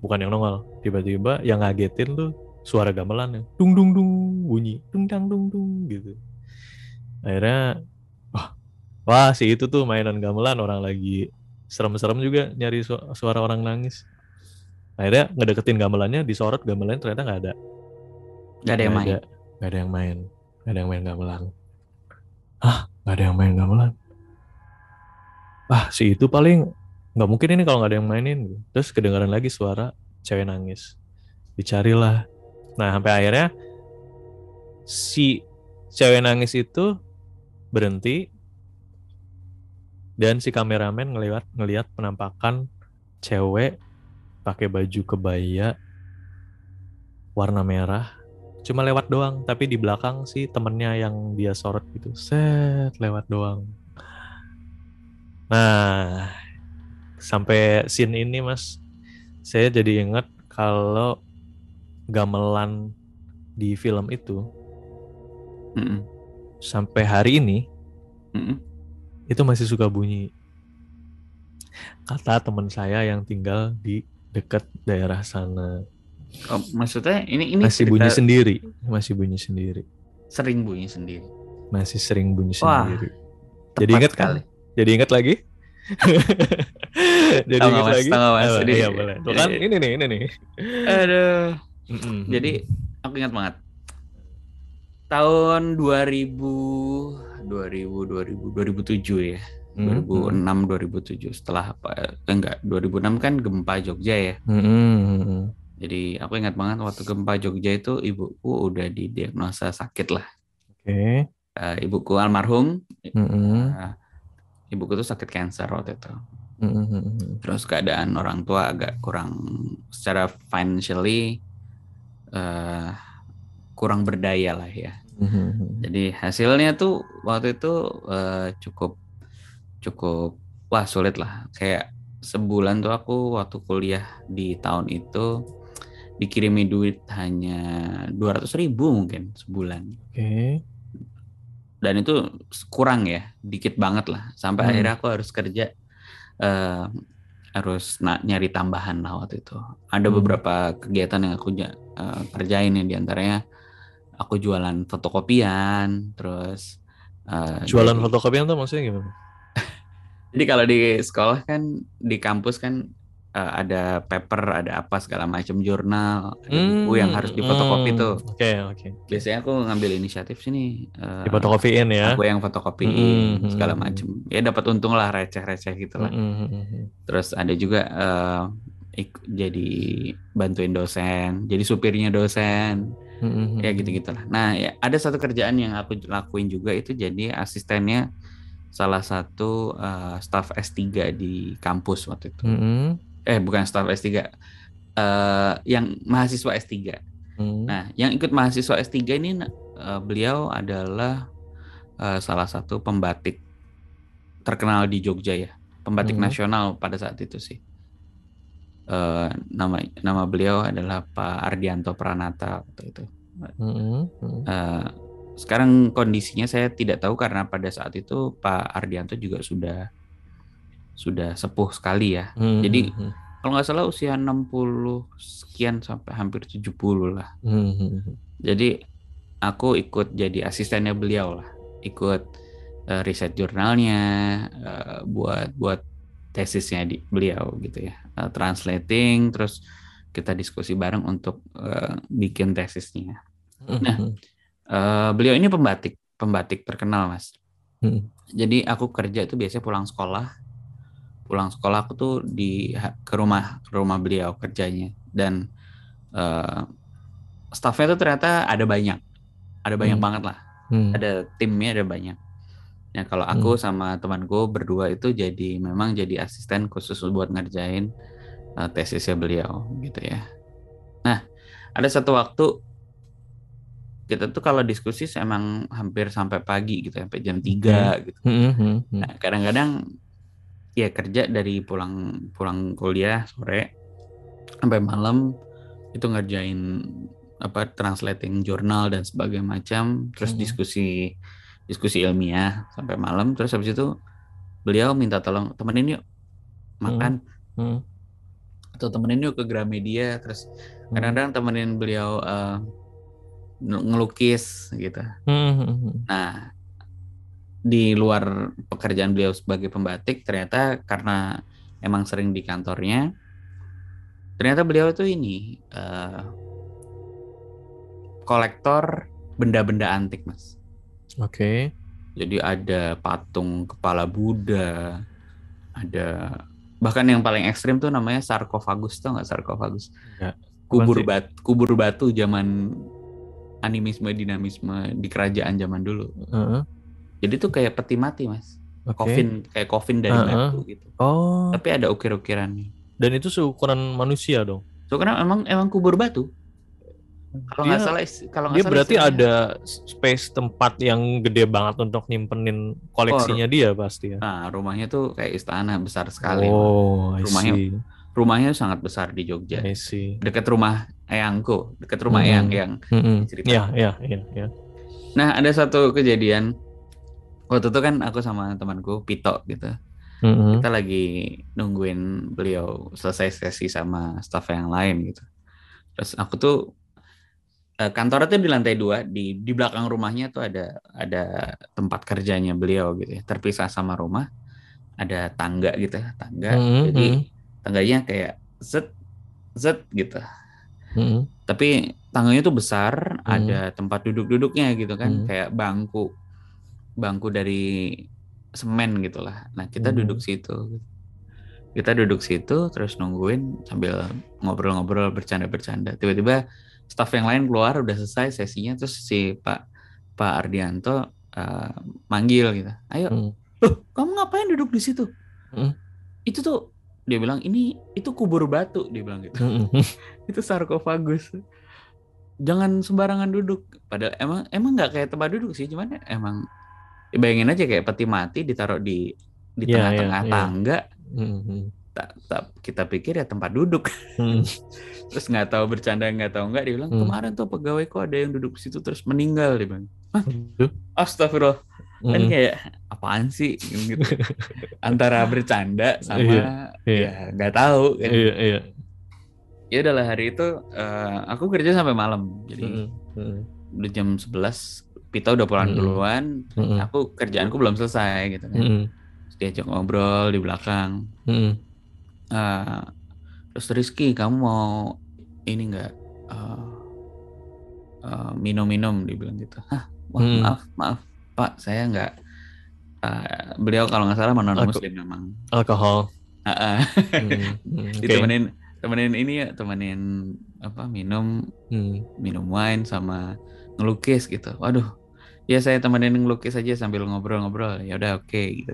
[SPEAKER 3] bukan yang nongol. Tiba-tiba yang ngagetin tuh suara gamelan ya. Dung dung dung bunyi. Dung dang dung dung gitu. Akhirnya, wah si itu tuh mainan gamelan, orang lagi serem-serem juga nyari suara orang nangis. Akhirnya ngedeketin gamelannya, disorot gamelannya ternyata nggak ada.
[SPEAKER 2] Gak ada yang main.
[SPEAKER 3] Gak ada yang main. Gak ada yang main gamelan. Gak ada yang main gamelan. Si itu paling nggak mungkin ini kalau nggak ada yang mainin. Terus kedengaran lagi suara cewek nangis. Dicarilah. Nah sampai akhirnya si cewek nangis itu berhenti dan si kameramen ngelihat penampakan cewek pakai baju kebaya warna merah, cuma lewat doang, tapi di belakang si temennya yang dia sorot gitu, set lewat doang. Nah, sampai scene ini mas, saya jadi ingat kalau gamelan di film itu sampai hari ini itu masih suka bunyi. Kata teman saya yang tinggal di dekat daerah sana.
[SPEAKER 2] Oh, maksudnya ini
[SPEAKER 3] masih bunyi sendiri, Sering bunyi sendiri. Masih sering bunyi sendiri. Jadi ingat kan? Jadi ingat lagi? Jadi ingat lagi? Iya boleh. Tuh kan ini nih.
[SPEAKER 2] Aduh. Jadi aku ingat banget. Tahun 2007 ya. 2006 2007 setelah apa? 2006 kan gempa Jogja ya. Jadi aku ingat banget waktu gempa Jogja itu ibuku udah didiagnosa sakit lah.
[SPEAKER 3] Oke.
[SPEAKER 2] Ibuku almarhum. Ibuku tuh sakit kanker waktu itu. Terus keadaan orang tua agak kurang secara financially kurang berdaya lah ya. Jadi hasilnya tuh waktu itu cukup wah sulit lah. Kayak sebulan tuh aku waktu kuliah di tahun itu dikirimi duit hanya 200.000 mungkin sebulan.
[SPEAKER 3] Oke.
[SPEAKER 2] Dan itu kurang ya, dikit banget lah. Sampai akhirnya aku harus kerja, harus nyari tambahan lah waktu itu. Ada beberapa kegiatan yang aku kerjain ya, diantaranya aku jualan fotokopian, terus
[SPEAKER 3] Jualan
[SPEAKER 2] jadi
[SPEAKER 3] fotokopian tuh maksudnya gimana?
[SPEAKER 2] Jadi kalau di sekolah kan, di kampus kan ada paper, ada apa segala macam, jurnal, ada buku yang harus difotokopi tuh.
[SPEAKER 3] Oke.
[SPEAKER 2] Biasanya aku ngambil inisiatif sini,
[SPEAKER 3] Difotokopiin ya.
[SPEAKER 2] aku yang fotokopiin segala macam. Ya dapat untung lah, receh-receh gitu lah. Terus ada juga jadi bantuin dosen, jadi supirnya dosen. Ya gitu-gitulah. Nah, ya ada satu kerjaan yang aku lakuin juga, itu jadi asistennya salah satu staf S3 di kampus waktu itu. Bukan staf S3, yang mahasiswa S3. Nah, yang ikut mahasiswa S3 ini beliau adalah salah satu pembatik terkenal di Jogja ya, pembatik nasional pada saat itu sih. Nama beliau adalah Pak Ardianto Pranata waktu itu. Sekarang kondisinya saya tidak tahu karena pada saat itu Pak Ardianto juga sudah sepuh sekali ya. Jadi kalau nggak salah usia 60 sekian sampai hampir 70 lah. Jadi aku ikut jadi asistennya beliau lah, ikut riset jurnalnya, buat tesisnya di beliau gitu ya, translating, terus kita diskusi bareng untuk bikin tesisnya. Nah, beliau ini pembatik terkenal, Mas. Jadi aku kerja itu biasanya pulang sekolah aku tuh ke rumah beliau kerjanya, dan staffnya tuh ternyata ada banyak banget lah. Ada timnya, ada banyak. Nah, kalau aku sama temanku berdua itu memang jadi asisten khusus buat ngerjain tesisnya beliau gitu ya. Nah, ada satu waktu kita tuh kalau diskusi emang hampir sampai pagi gitu, sampai jam 3 gitu. Nah, kadang-kadang ya kerja dari pulang kuliah sore sampai malam itu ngerjain translating jurnal dan sebagainya macam, terus diskusi ilmiah sampai malam, terus habis itu beliau minta tolong temenin yuk makan, atau temenin yuk ke Gramedia, terus kadang-kadang temenin beliau ngelukis gitu. Nah, di luar pekerjaan beliau sebagai pembatik, ternyata karena emang sering di kantornya, ternyata beliau itu ini kolektor benda-benda antik, Mas.
[SPEAKER 3] Oke.
[SPEAKER 2] Jadi ada patung kepala Buddha, ada bahkan yang paling ekstrim tuh namanya sarkofagus, tau nggak sarkofagus? Kubur batu zaman animisme dinamisme di kerajaan zaman dulu. Jadi tuh kayak peti mati, Mas. Coffin dari batu gitu. Tapi ada ukir-ukirannya.
[SPEAKER 3] Dan itu seukuran manusia dong.
[SPEAKER 2] Karena emang kubur batu. Kalau nggak salah,
[SPEAKER 3] dia berarti ada space tempat yang gede banget untuk nyimpenin koleksinya dia pasti ya.
[SPEAKER 2] Nah, rumahnya tuh kayak istana besar sekali. Rumahnya sangat besar di Jogja. Dekat rumah eyangku, dekat rumah eyang yang cerita.
[SPEAKER 3] Iya.
[SPEAKER 2] Nah, ada satu kejadian. Waktu itu kan aku sama temanku Pito gitu. Kita lagi nungguin beliau selesai sesi sama staff yang lain gitu. Terus aku tuh kantornya tuh di lantai 2, di belakang rumahnya tuh ada tempat kerjanya beliau gitu ya, terpisah sama rumah, ada tangga gitu, jadi tangganya kayak zet gitu. Tapi tangganya tuh besar, ada tempat duduk-duduknya gitu kan, kayak bangku dari semen gitulah. Nah, kita duduk situ. Terus nungguin sambil ngobrol-ngobrol, bercanda-bercanda. Tiba-tiba staf yang lain keluar, udah selesai sesinya, terus si Pak Ardianto manggil gitu. Ayo, loh, kamu ngapain duduk di situ? Itu tuh, dia bilang, itu kubur batu, dia bilang gitu. Itu sarkofagus. Jangan sembarangan duduk. Padahal emang nggak kayak tempat duduk sih, cuman emang bayangin aja kayak peti mati ditaruh di tengah-tengah tangga. Kita pikir ya tempat duduk. Terus nggak tahu bercanda nggak tahu nggak, dia bilang kemarin tuh pegawai kok ada yang duduk di situ terus meninggal, dia bilang. Hah? Astagfirullah. Kan kayak apaan sih gitu. Antara bercanda sama ya nggak tahu kan. Ya udahlah, hari itu aku kerja sampai malam. Jadi udah jam 11, Pita udah pulang duluan, aku kerjaanku belum selesai gitu kan. Terus diajak ngobrol di belakang. Terus Rizky, kamu mau ini nggak minum-minum, dibilang gitu. Wah, maaf Pak, saya nggak. Beliau kalau nggak salah non muslim memang.
[SPEAKER 3] Alkohol.
[SPEAKER 2] Temenin ini ya, temenin apa minum wine sama ngelukis gitu. Waduh, ya saya temenin ngelukis aja sambil ngobrol-ngobrol. Ya udah oke gitu.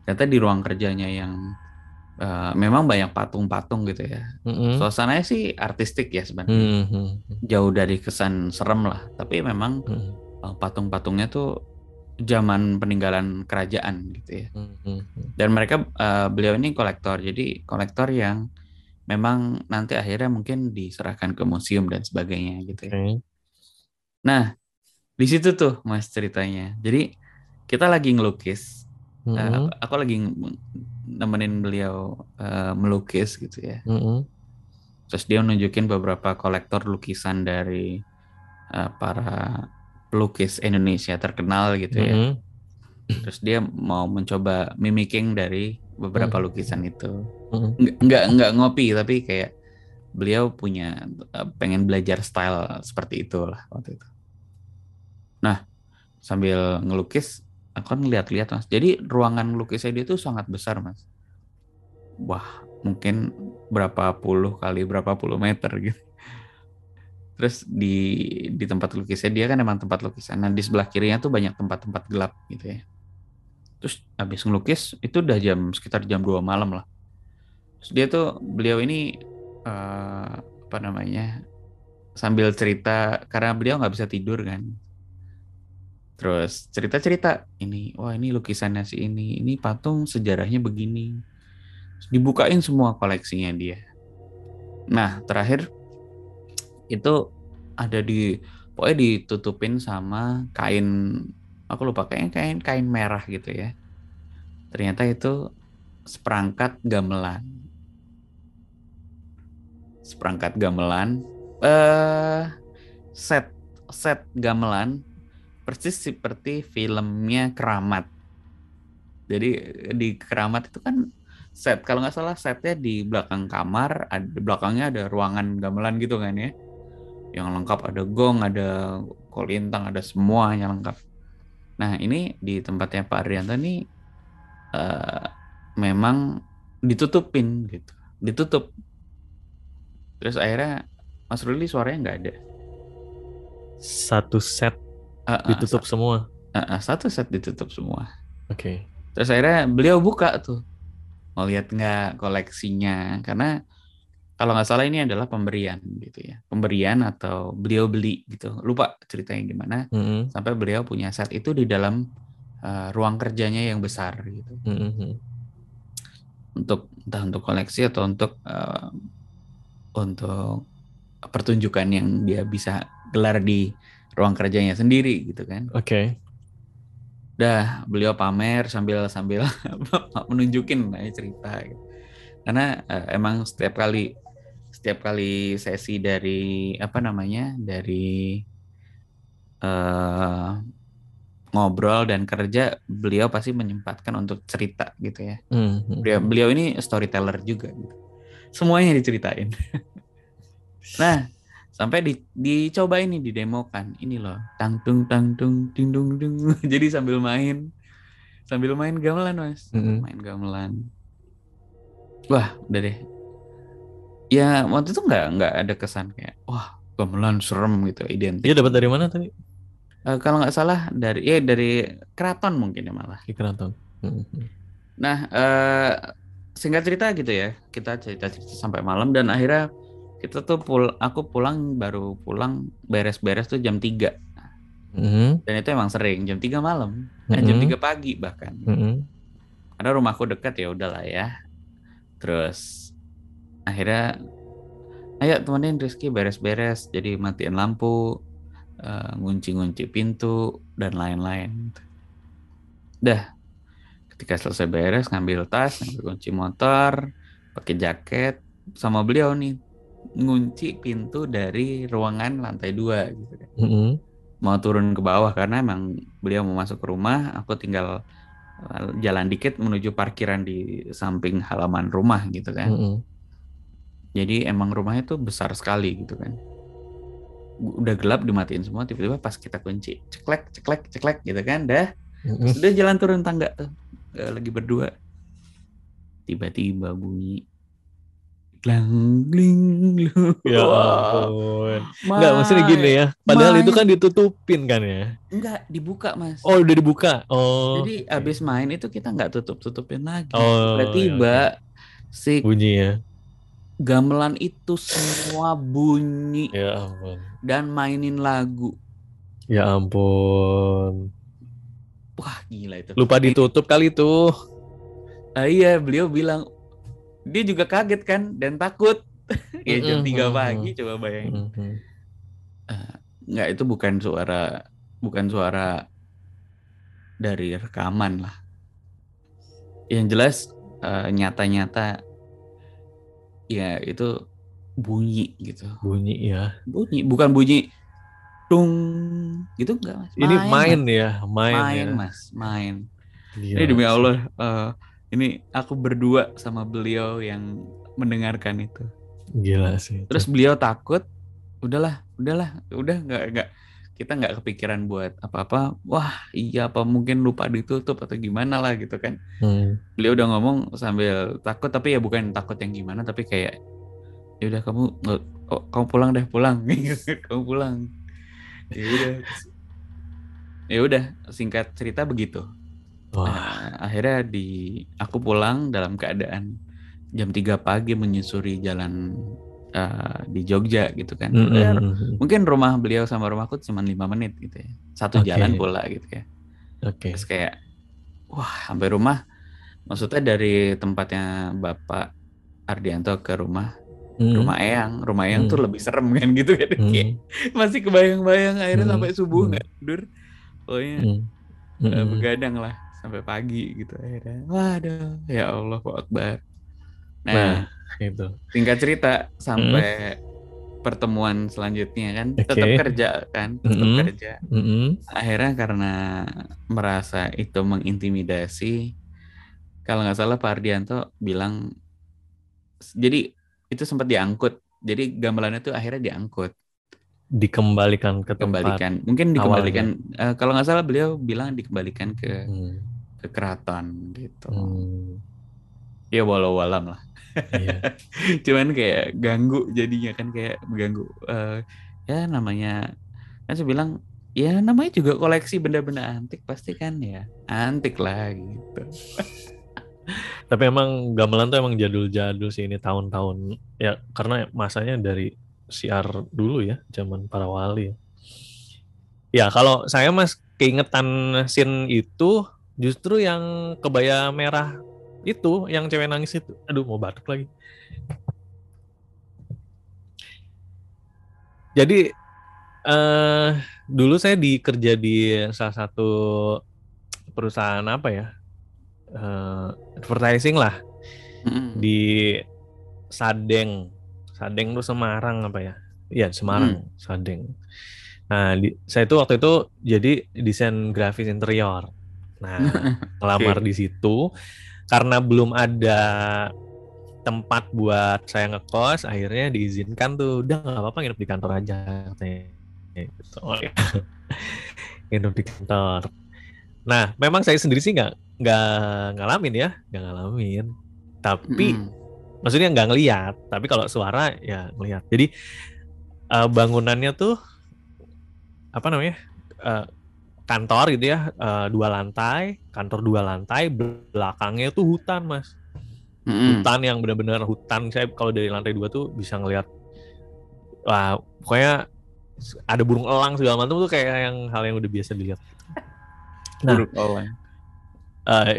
[SPEAKER 2] Ternyata di ruang kerjanya yang memang banyak patung-patung gitu ya. Suasananya sih artistik ya sebenarnya. Jauh dari kesan serem lah. Tapi memang patung-patungnya tuh zaman peninggalan kerajaan gitu ya. Dan mereka beliau ini kolektor. Jadi kolektor yang memang nanti akhirnya mungkin diserahkan ke museum dan sebagainya gitu ya. Nah, di situ tuh Mas ceritanya. Jadi kita lagi ngelukis. Aku lagi nemenin beliau melukis gitu ya. Terus dia nunjukin beberapa kolektor lukisan dari para pelukis Indonesia terkenal gitu ya. Terus dia mau mencoba mimicking dari beberapa lukisan itu. Nggak ngopi, tapi kayak beliau punya pengen belajar style seperti itulah waktu itu. Nah, sambil ngelukis, aku kan ngeliat-liat Mas. Jadi ruangan lukisnya dia tuh sangat besar Mas. Wah, mungkin berapa puluh meter gitu. Terus di tempat lukisnya dia kan emang tempat lukisan. Nah, di sebelah kirinya tuh banyak tempat-tempat gelap gitu ya. Terus habis ngelukis itu udah sekitar jam 2 malam lah. Terus beliau ini apa namanya, sambil cerita karena beliau nggak bisa tidur kan. Terus cerita-cerita ini lukisannya si ini patung sejarahnya begini. Terus dibukain semua koleksinya dia. Nah terakhir itu ada pokoknya ditutupin sama kain, aku lupa kayaknya kain merah gitu ya. Ternyata itu seperangkat gamelan set gamelan persis seperti filmnya Keramat. Jadi di Keramat itu kan set, kalau nggak salah setnya di belakang kamar, di belakangnya ada ruangan gamelan gitu kan ya, yang lengkap, ada gong, ada kolintang, ada semuanya lengkap. Nah ini di tempatnya Pak Arianto ini memang ditutupin gitu, ditutup. Terus akhirnya Mas Ruli suaranya nggak ada.
[SPEAKER 3] Satu set ditutup semua.
[SPEAKER 2] Satu set ditutup semua.
[SPEAKER 3] Oke.
[SPEAKER 2] Terus akhirnya beliau buka tuh, mau lihat nggak koleksinya, karena kalau nggak salah ini adalah pemberian gitu ya, pemberian atau beliau beli gitu, lupa ceritanya gimana. Sampai beliau punya set itu di dalam ruang kerjanya yang besar gitu. Entah untuk koleksi atau untuk pertunjukan yang dia bisa gelar di ruang kerjanya sendiri gitu kan.
[SPEAKER 3] Oke.
[SPEAKER 2] Dah beliau pamer sambil menunjukin cerita gitu. Karena emang setiap kali sesi dari ngobrol dan kerja, beliau pasti menyempatkan untuk cerita gitu ya. Beliau ini storyteller juga gitu. Semuanya diceritain. Nah sampai dicoba ini, didemokan ini loh, tangtung ding dung dung. Jadi sambil main gamelan Mas. Main gamelan. Wah udah deh ya, waktu itu nggak ada kesan kayak wah gamelan serem gitu, identik.
[SPEAKER 3] Dia dapat dari mana tadi?
[SPEAKER 2] Kalau nggak salah dari keraton mungkin ya, malah
[SPEAKER 3] di keraton.
[SPEAKER 2] Nah singkat cerita gitu ya, kita cerita sampai malam dan akhirnya kita tuh aku baru pulang beres-beres tuh jam 3. Dan itu emang sering jam 3 malam, jam 3 pagi bahkan. Karena rumahku dekat, ya udahlah ya. Terus akhirnya ayo temenin Rizky beres-beres, jadi matiin lampu, ngunci pintu dan lain-lain. Dah ketika selesai beres, ngambil tas, ngambil kunci motor, pakai jaket, sama beliau nih ngunci pintu dari ruangan lantai 2 gitu kan. mau turun ke bawah karena emang beliau mau masuk ke rumah, aku tinggal jalan dikit menuju parkiran di samping halaman rumah gitu kan. Jadi emang rumahnya tuh besar sekali gitu kan. Udah gelap dimatiin semua, tiba-tiba pas kita kunci ceklek ceklek ceklek gitu kan, terus udah jalan turun tangga tuh lagi berdua, tiba-tiba bunyi glang gling.
[SPEAKER 3] Ya
[SPEAKER 2] Wah,
[SPEAKER 3] ampun. Enggak, maksudnya gini ya. Padahal itu kan ditutupin kan ya.
[SPEAKER 2] enggak dibuka mas.
[SPEAKER 3] Oh, udah dibuka. Oh.
[SPEAKER 2] Jadi abis main itu kita nggak tutupin lagi.
[SPEAKER 3] Oh, ya, oke.
[SPEAKER 2] Tiba-tiba si
[SPEAKER 3] Bunyi ya.
[SPEAKER 2] gamelan itu semua bunyi
[SPEAKER 3] Ya ampun.
[SPEAKER 2] dan mainin lagu.
[SPEAKER 3] Ya ampun.
[SPEAKER 2] Wah gila itu.
[SPEAKER 3] Lupa ditutup kali tuh.
[SPEAKER 2] Iya, beliau bilang dia juga kaget kan dan takut. Ya jam 3 pagi coba bayangin. Nggak, itu bukan suara dari rekaman lah. Yang jelas nyata-nyata ya itu bunyi gitu.
[SPEAKER 3] Bunyi ya.
[SPEAKER 2] Bunyi, bukan bunyi tung gitu enggak mas.
[SPEAKER 3] Ini main
[SPEAKER 2] mas.
[SPEAKER 3] ya,
[SPEAKER 2] Main
[SPEAKER 3] ya.
[SPEAKER 2] mas, main.
[SPEAKER 3] Gila,
[SPEAKER 2] Ini demi
[SPEAKER 3] sih.
[SPEAKER 2] Allah, ini aku berdua sama beliau yang mendengarkan itu.
[SPEAKER 3] Gila sih.
[SPEAKER 2] Terus beliau takut, udah nggak, kita nggak kepikiran buat apa-apa. Wah iya, apa mungkin lupa ditutup atau gimana lah gitu kan. Beliau udah ngomong sambil takut, tapi ya bukan takut yang gimana, tapi kayak ya udah kamu pulang deh, pulang. Kamu pulang. Ya udah singkat cerita begitu. Akhirnya aku pulang dalam keadaan jam 3 pagi menyusuri jalan di Jogja gitu kan. Mungkin rumah beliau sama rumahku cuma 5 menit gitu ya. Satu jalan pula gitu ya. Terus kayak wah, sampai rumah, maksudnya dari tempatnya Bapak Ardianto ke rumah Eyang tuh lebih serem kan gitu kan. Kayak masih kebayang-bayang, akhirnya sampai subuh nggak tidur. Pokoknya begadang lah sampai pagi gitu akhirnya. Waduh, ya Allah Akbar. Nah,
[SPEAKER 3] itu.
[SPEAKER 2] Singkat cerita sampai pertemuan selanjutnya kan tetap kerja kan, kerja. Akhirnya karena merasa itu mengintimidasi, kalau nggak salah Pak Ardianto bilang, jadi itu sempat diangkut. Jadi gamelannya tuh akhirnya diangkut.
[SPEAKER 3] Dikembalikan ke tempat.
[SPEAKER 2] Mungkin dikembalikan. Kalau nggak salah beliau bilang dikembalikan ke keraton gitu. Ya walau-walam lah.
[SPEAKER 3] Iya.
[SPEAKER 2] Cuman kayak ganggu jadinya kan, kayak ganggu. Ya namanya kan saya bilang ya namanya juga koleksi benda-benda antik, pasti kan ya antik lah gitu.
[SPEAKER 3] Tapi emang gamelan tuh emang jadul-jadul sih, ini tahun-tahun ya, karena masanya dari siar dulu ya, zaman para wali ya. Ya kalau saya mas keingetan scene itu justru yang kebaya merah itu, yang cewek nangis itu. Aduh, mau batuk lagi. Jadi dulu saya kerja di salah satu perusahaan apa ya, advertising lah, di Sadeng tuh Semarang apa ya? Iya Semarang, Sadeng. Nah saya itu waktu itu jadi desain grafis interior. Nah ngelamar di situ karena belum ada tempat buat saya ngekos, akhirnya diizinkan tuh, udah nggak apa-apa nginep di kantor aja gitu. Nginep di kantor. Nah memang saya sendiri sih nggak ngalamin, tapi maksudnya nggak ngelihat, tapi kalau suara ya ngelihat. Jadi bangunannya tuh apa namanya, kantor gitu ya, 2 lantai, kantor 2 lantai, belakangnya tuh hutan mas. Hutan yang benar-benar hutan. Saya kalau dari lantai 2 tuh bisa ngelihat, wah pokoknya ada burung elang segala macam tuh, kayak hal yang udah biasa dilihat. Nah, burung elang.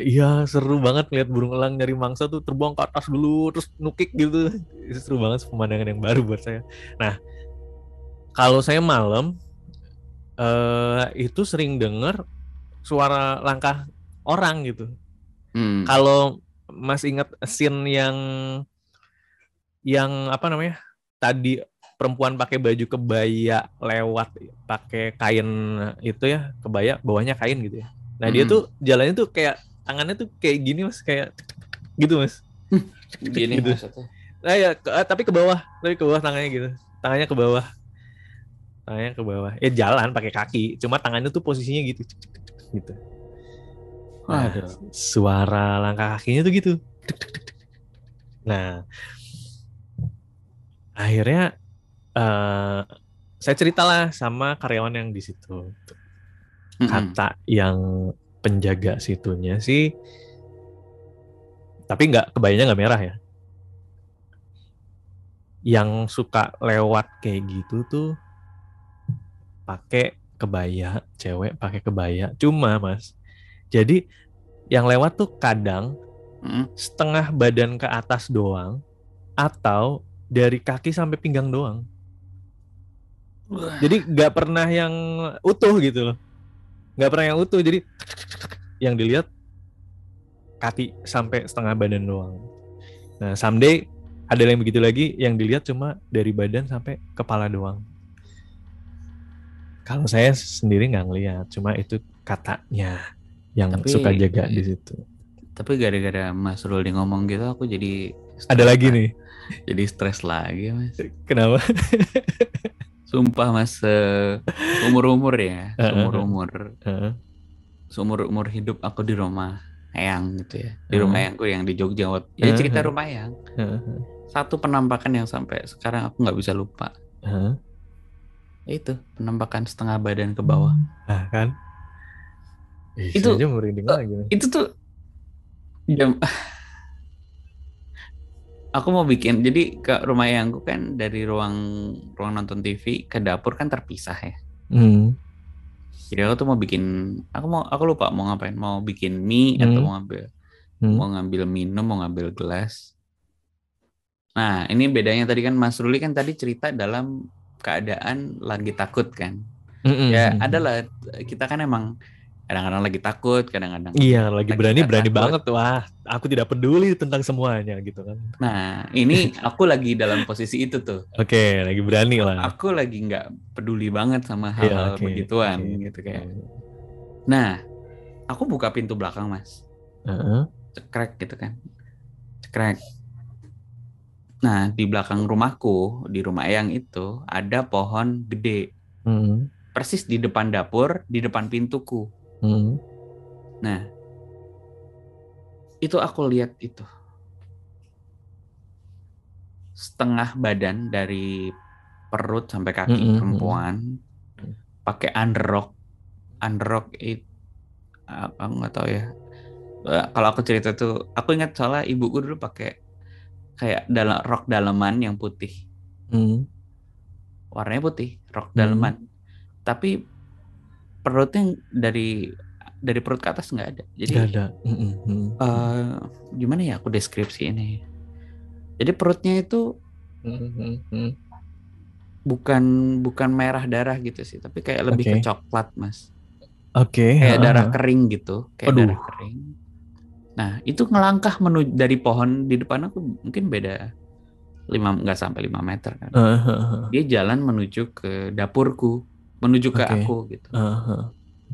[SPEAKER 3] Iya seru banget ngeliat burung elang nyari mangsa tuh, terbang ke atas dulu terus nukik gitu. Itu seru banget, pemandangan yang baru buat saya. Nah kalau saya malam itu sering dengar suara langkah orang gitu. Kalau Mas ingat scene yang apa namanya tadi perempuan pakai baju kebaya lewat pakai kain itu ya, kebaya bawahnya kain gitu ya. Nah dia tuh jalannya tuh kayak tangannya tuh kayak gini mas, kayak gitu mas.
[SPEAKER 2] Gini
[SPEAKER 3] gitu.
[SPEAKER 2] maksudnya.
[SPEAKER 3] Nah ya tapi ke bawah tangannya gitu, tangannya ke bawah. Jalan pakai kaki, cuma tangannya tuh posisinya gitu. Nah, suara langkah kakinya tuh gitu. Nah, akhirnya saya ceritalah sama karyawan yang di situ. Kata yang penjaga situnya sih, tapi kebayanya nggak merah ya. Yang suka lewat kayak gitu tuh pakai kebaya, cewek pakai kebaya. Cuma mas, jadi yang lewat tuh kadang setengah badan ke atas doang, atau dari kaki sampai pinggang doang. Jadi nggak pernah yang utuh gitu loh, nggak pernah yang utuh. Jadi yang dilihat kaki sampai setengah badan doang. Nah someday ada yang begitu lagi, yang dilihat cuma dari badan sampai kepala doang. Kalau saya sendiri nggak ngeliat, cuma itu katanya yang suka jaga di situ.
[SPEAKER 2] Tapi gara-gara Mas Ruli ngomong gitu, aku jadi
[SPEAKER 3] ada lagi nih.
[SPEAKER 2] Jadi stres lagi mas.
[SPEAKER 3] Kenapa?
[SPEAKER 2] Sumpah mas, umur ya, seumur hidup aku di rumah eyang gitu ya, di rumah eyangku yang di Jogja. Jadi cerita rumah eyang, satu penampakan yang sampai sekarang aku nggak bisa lupa. Itu penampakan setengah badan ke bawah.
[SPEAKER 3] Kan?
[SPEAKER 2] Itu
[SPEAKER 3] aja merinding lagi.
[SPEAKER 2] Itu tuh jam. Aku mau bikin, jadi ke rumah eyangku kan dari ruang nonton TV ke dapur kan terpisah ya. Jadi aku tuh mau bikin, aku lupa mau ngapain, mau bikin mie atau mau ngambil minum, mau ngambil gelas. Nah ini bedanya tadi kan Mas Ruli kan tadi cerita dalam keadaan lagi takut kan. Ya adalah kita kan emang kadang-kadang lagi takut, kadang-kadang
[SPEAKER 3] iya lagi berani banget. Wah, aku tidak peduli tentang semuanya gitu kan.
[SPEAKER 2] Nah ini aku lagi dalam posisi itu tuh.
[SPEAKER 3] Oke, lagi berani lah.
[SPEAKER 2] Aku lagi nggak peduli banget sama hal-hal begituan gitu kayak. Nah aku buka pintu belakang mas, cekrek gitu kan, cekrek. Nah di belakang rumahku, di rumah eyang itu ada pohon gede, persis di depan dapur, di depan pintuku. Nah, itu aku lihat itu setengah badan dari perut sampai kaki perempuan pakai underrok itu aku nggak tahu ya. Kalau aku cerita tuh, aku ingat soalnya ibuku dulu pakai kayak rok daleman yang putih, warnanya putih, rok daleman, tapi perutnya dari perut ke atas nggak ada. Jadi
[SPEAKER 3] nggak ada.
[SPEAKER 2] Gimana ya aku deskripsi ini? Jadi perutnya itu bukan merah darah gitu sih, tapi kayak lebih ke coklat mas. Kayak darah kering gitu, kayak darah kering. Nah itu ngelangkah menuju dari pohon di depan aku, mungkin beda nggak sampai 5 meter kan. Dia jalan menuju ke dapurku, menuju ke aku gitu.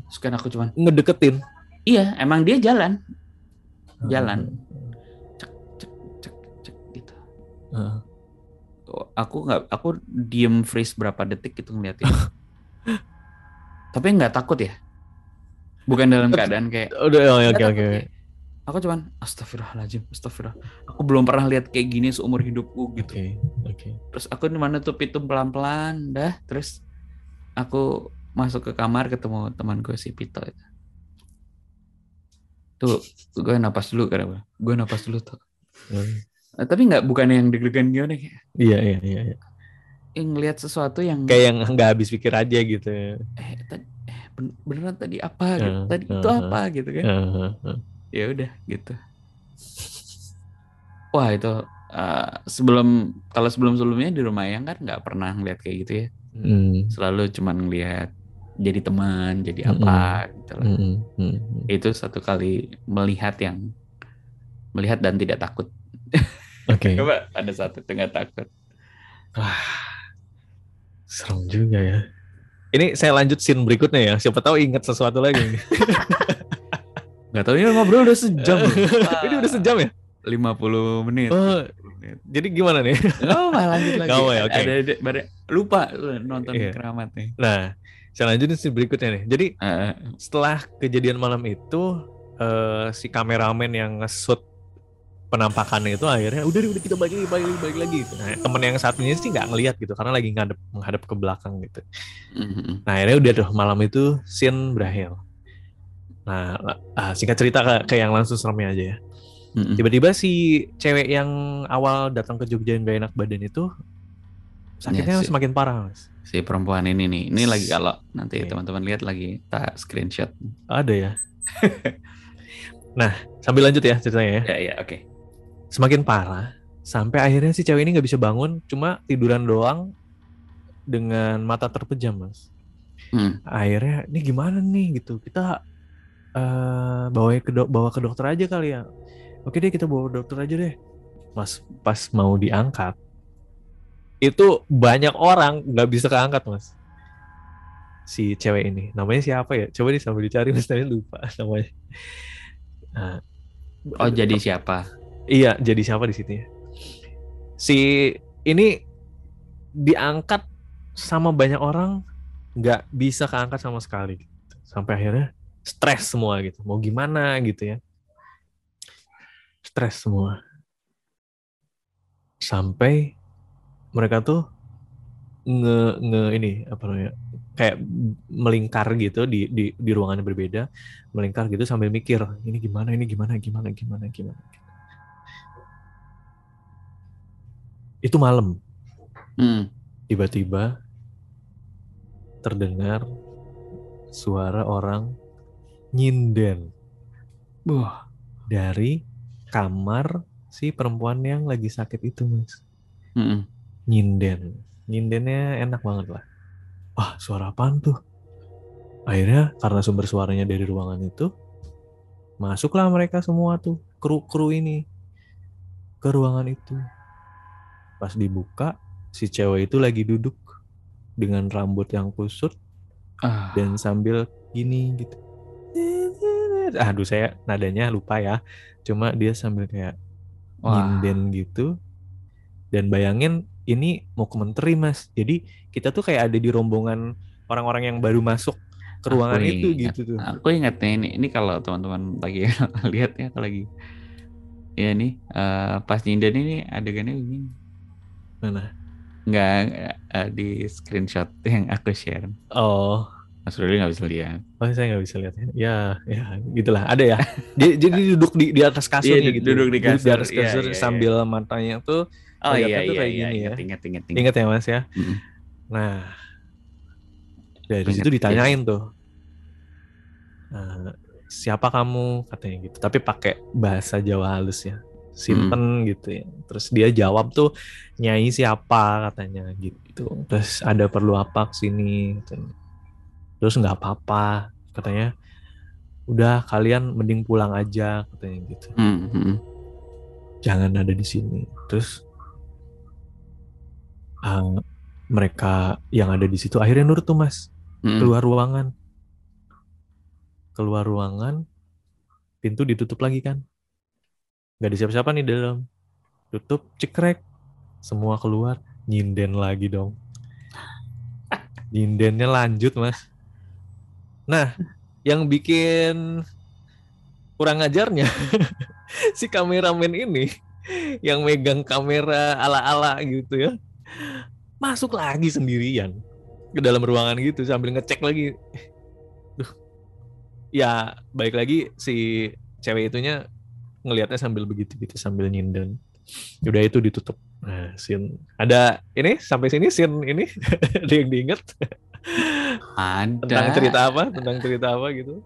[SPEAKER 2] Terus kan aku cuman
[SPEAKER 3] ngedeketin.
[SPEAKER 2] Iya, emang dia jalan. Cek gitu. Aku diem freeze berapa detik gitu ngeliatin. Tapi nggak takut ya. Bukan dalam keadaan kayak
[SPEAKER 3] oke.
[SPEAKER 2] Aku cuman astagfirullahaladzim, aku belum pernah lihat kayak gini seumur hidupku gitu. Terus aku dimana tuh pintu pelan-pelan dah. Terus aku masuk ke kamar ketemu teman gue si Pito itu. Tuh gue napas dulu tuh. Tapi bukan yang deg-degan gimana kayak.
[SPEAKER 3] Iya.
[SPEAKER 2] Yang ngelihat sesuatu yang
[SPEAKER 3] kayak yang nggak habis pikir aja gitu.
[SPEAKER 2] Beneran tadi apa gitu. Tadi itu apa gitu kan. Ya udah gitu. Wah itu kalau sebelumnya di rumah yang kan nggak pernah ngeliat kayak gitu ya. Selalu cuma ngeliat jadi teman, jadi apa gitu lah. Itu satu kali melihat dan tidak takut. Coba ada satu itu nggak takut.
[SPEAKER 3] Serem juga ya. Ini saya lanjut scene berikutnya ya. Siapa tahu ingat sesuatu lagi nih.
[SPEAKER 2] Gak tau ini ngobrol udah sejam.
[SPEAKER 3] Ini udah sejam ya?
[SPEAKER 2] 50 menit.
[SPEAKER 3] Oh, jadi gimana nih?
[SPEAKER 2] Lanjut lagi.
[SPEAKER 3] Gak apa ya, oke.
[SPEAKER 2] Lupa nonton
[SPEAKER 3] Iya.
[SPEAKER 2] Keramat nih.
[SPEAKER 3] Nah, saya lanjutin scene berikutnya nih. Jadi setelah kejadian malam itu, si kameramen yang nge-shoot penampakannya itu akhirnya udah kita balik lagi. Nah, temen yang satunya sih nggak ngelihat gitu karena lagi menghadap ke belakang gitu. Nah, akhirnya udah tuh malam itu scene berakhir. Nah, singkat cerita ke yang langsung seremnya aja ya. Tiba-tiba si cewek yang awal datang ke Jogja yang gak enak badan itu sakitnya semakin parah, Mas.
[SPEAKER 2] Si perempuan ini nih, ini lagi kalau nanti teman-teman lihat lagi tak screenshot.
[SPEAKER 3] Ada ya. Nah, sambil lanjut ya ceritanya ya.
[SPEAKER 2] Ya, oke.
[SPEAKER 3] Semakin parah, sampai akhirnya si cewek ini nggak bisa bangun, cuma tiduran doang dengan mata terpejam, Mas. Akhirnya, ini gimana nih gitu? Kita bawa ke dokter aja kali ya. Oke deh, kita bawa ke dokter aja deh. Mas, pas mau diangkat, itu banyak orang nggak bisa keangkat, Mas. Si cewek ini, namanya siapa ya? Coba sambil dicari, Mas, tadi lupa namanya. Nah,
[SPEAKER 2] jadi siapa?
[SPEAKER 3] Iya, jadi siapa di situ ya? Si ini diangkat sama banyak orang, nggak bisa keangkat sama sekali. Gitu. Sampai akhirnya stres semua gitu. Mau gimana gitu ya? Stres semua. Sampai mereka tuh ini apa namanya? Kayak melingkar gitu di ruangan yang berbeda, melingkar gitu sambil mikir, ini gimana. Itu malam. Tiba-tiba terdengar suara orang nyinden. Dari kamar si perempuan yang lagi sakit itu, Mas. Nyindennya enak banget lah. Wah, suara apaan tuh? Akhirnya karena sumber suaranya dari ruangan itu, masuklah mereka semua tuh, kru ini ke ruangan itu. Pas dibuka, si cewek itu lagi duduk dengan rambut yang kusut dan sambil gini gitu. Aduh, saya nadanya lupa ya. Cuma dia sambil kayak nyinden gitu. Dan bayangin ini mau ke menteri, Mas. Jadi kita tuh kayak ada di rombongan orang-orang yang baru masuk ke ruangan itu gitu tuh.
[SPEAKER 2] Aku ingat nih ini kalau teman-teman lagi lihat ya lagi. Ya nih pas nyinden ini adegannya begini.
[SPEAKER 3] Mana?
[SPEAKER 2] Nggak di screenshot yang aku share.
[SPEAKER 3] Oh.
[SPEAKER 2] Mas Ruli nggak bisa lihat.
[SPEAKER 3] Oh, saya nggak bisa lihat. Ya, gitulah. Ada ya. Jadi duduk di atas kasurnya gitu.
[SPEAKER 2] Duduk di kasur.
[SPEAKER 3] Di atas kasur sambil matanya tuh.
[SPEAKER 2] Oh iya,
[SPEAKER 3] kayak gini ya.
[SPEAKER 2] Ingat.
[SPEAKER 3] Ingat ya, Mas ya. Nah, dari situ ditanyain tuh. Siapa kamu katanya gitu. Tapi pakai bahasa Jawa halus ya. Sinten gitu ya. Terus dia jawab tuh Nyai siapa katanya gitu. Terus ada perlu apa kesini gitu. Terus nggak apa-apa katanya, udah kalian mending pulang aja katanya gitu. Jangan ada di sini. Terus mereka yang ada di situ akhirnya nurut tuh, Mas. Keluar ruangan, pintu ditutup lagi kan, nggak ada siapa-siapa nih dalam. Tutup, cekrek, semua keluar, nyinden lagi dong. Nyindennya lanjut, Mas. Nah, yang bikin kurang ajarnya si kameramen ini yang megang kamera ala-ala gitu ya, masuk lagi sendirian ke dalam ruangan gitu sambil ngecek lagi. Ya, balik lagi si cewek itunya ngelihatnya sambil begitu sambil nyinden. Udah itu ditutup. Nah, scene ada ini sampai sini scene ini ada yang diingat?
[SPEAKER 2] Ada.
[SPEAKER 3] Tentang cerita apa gitu?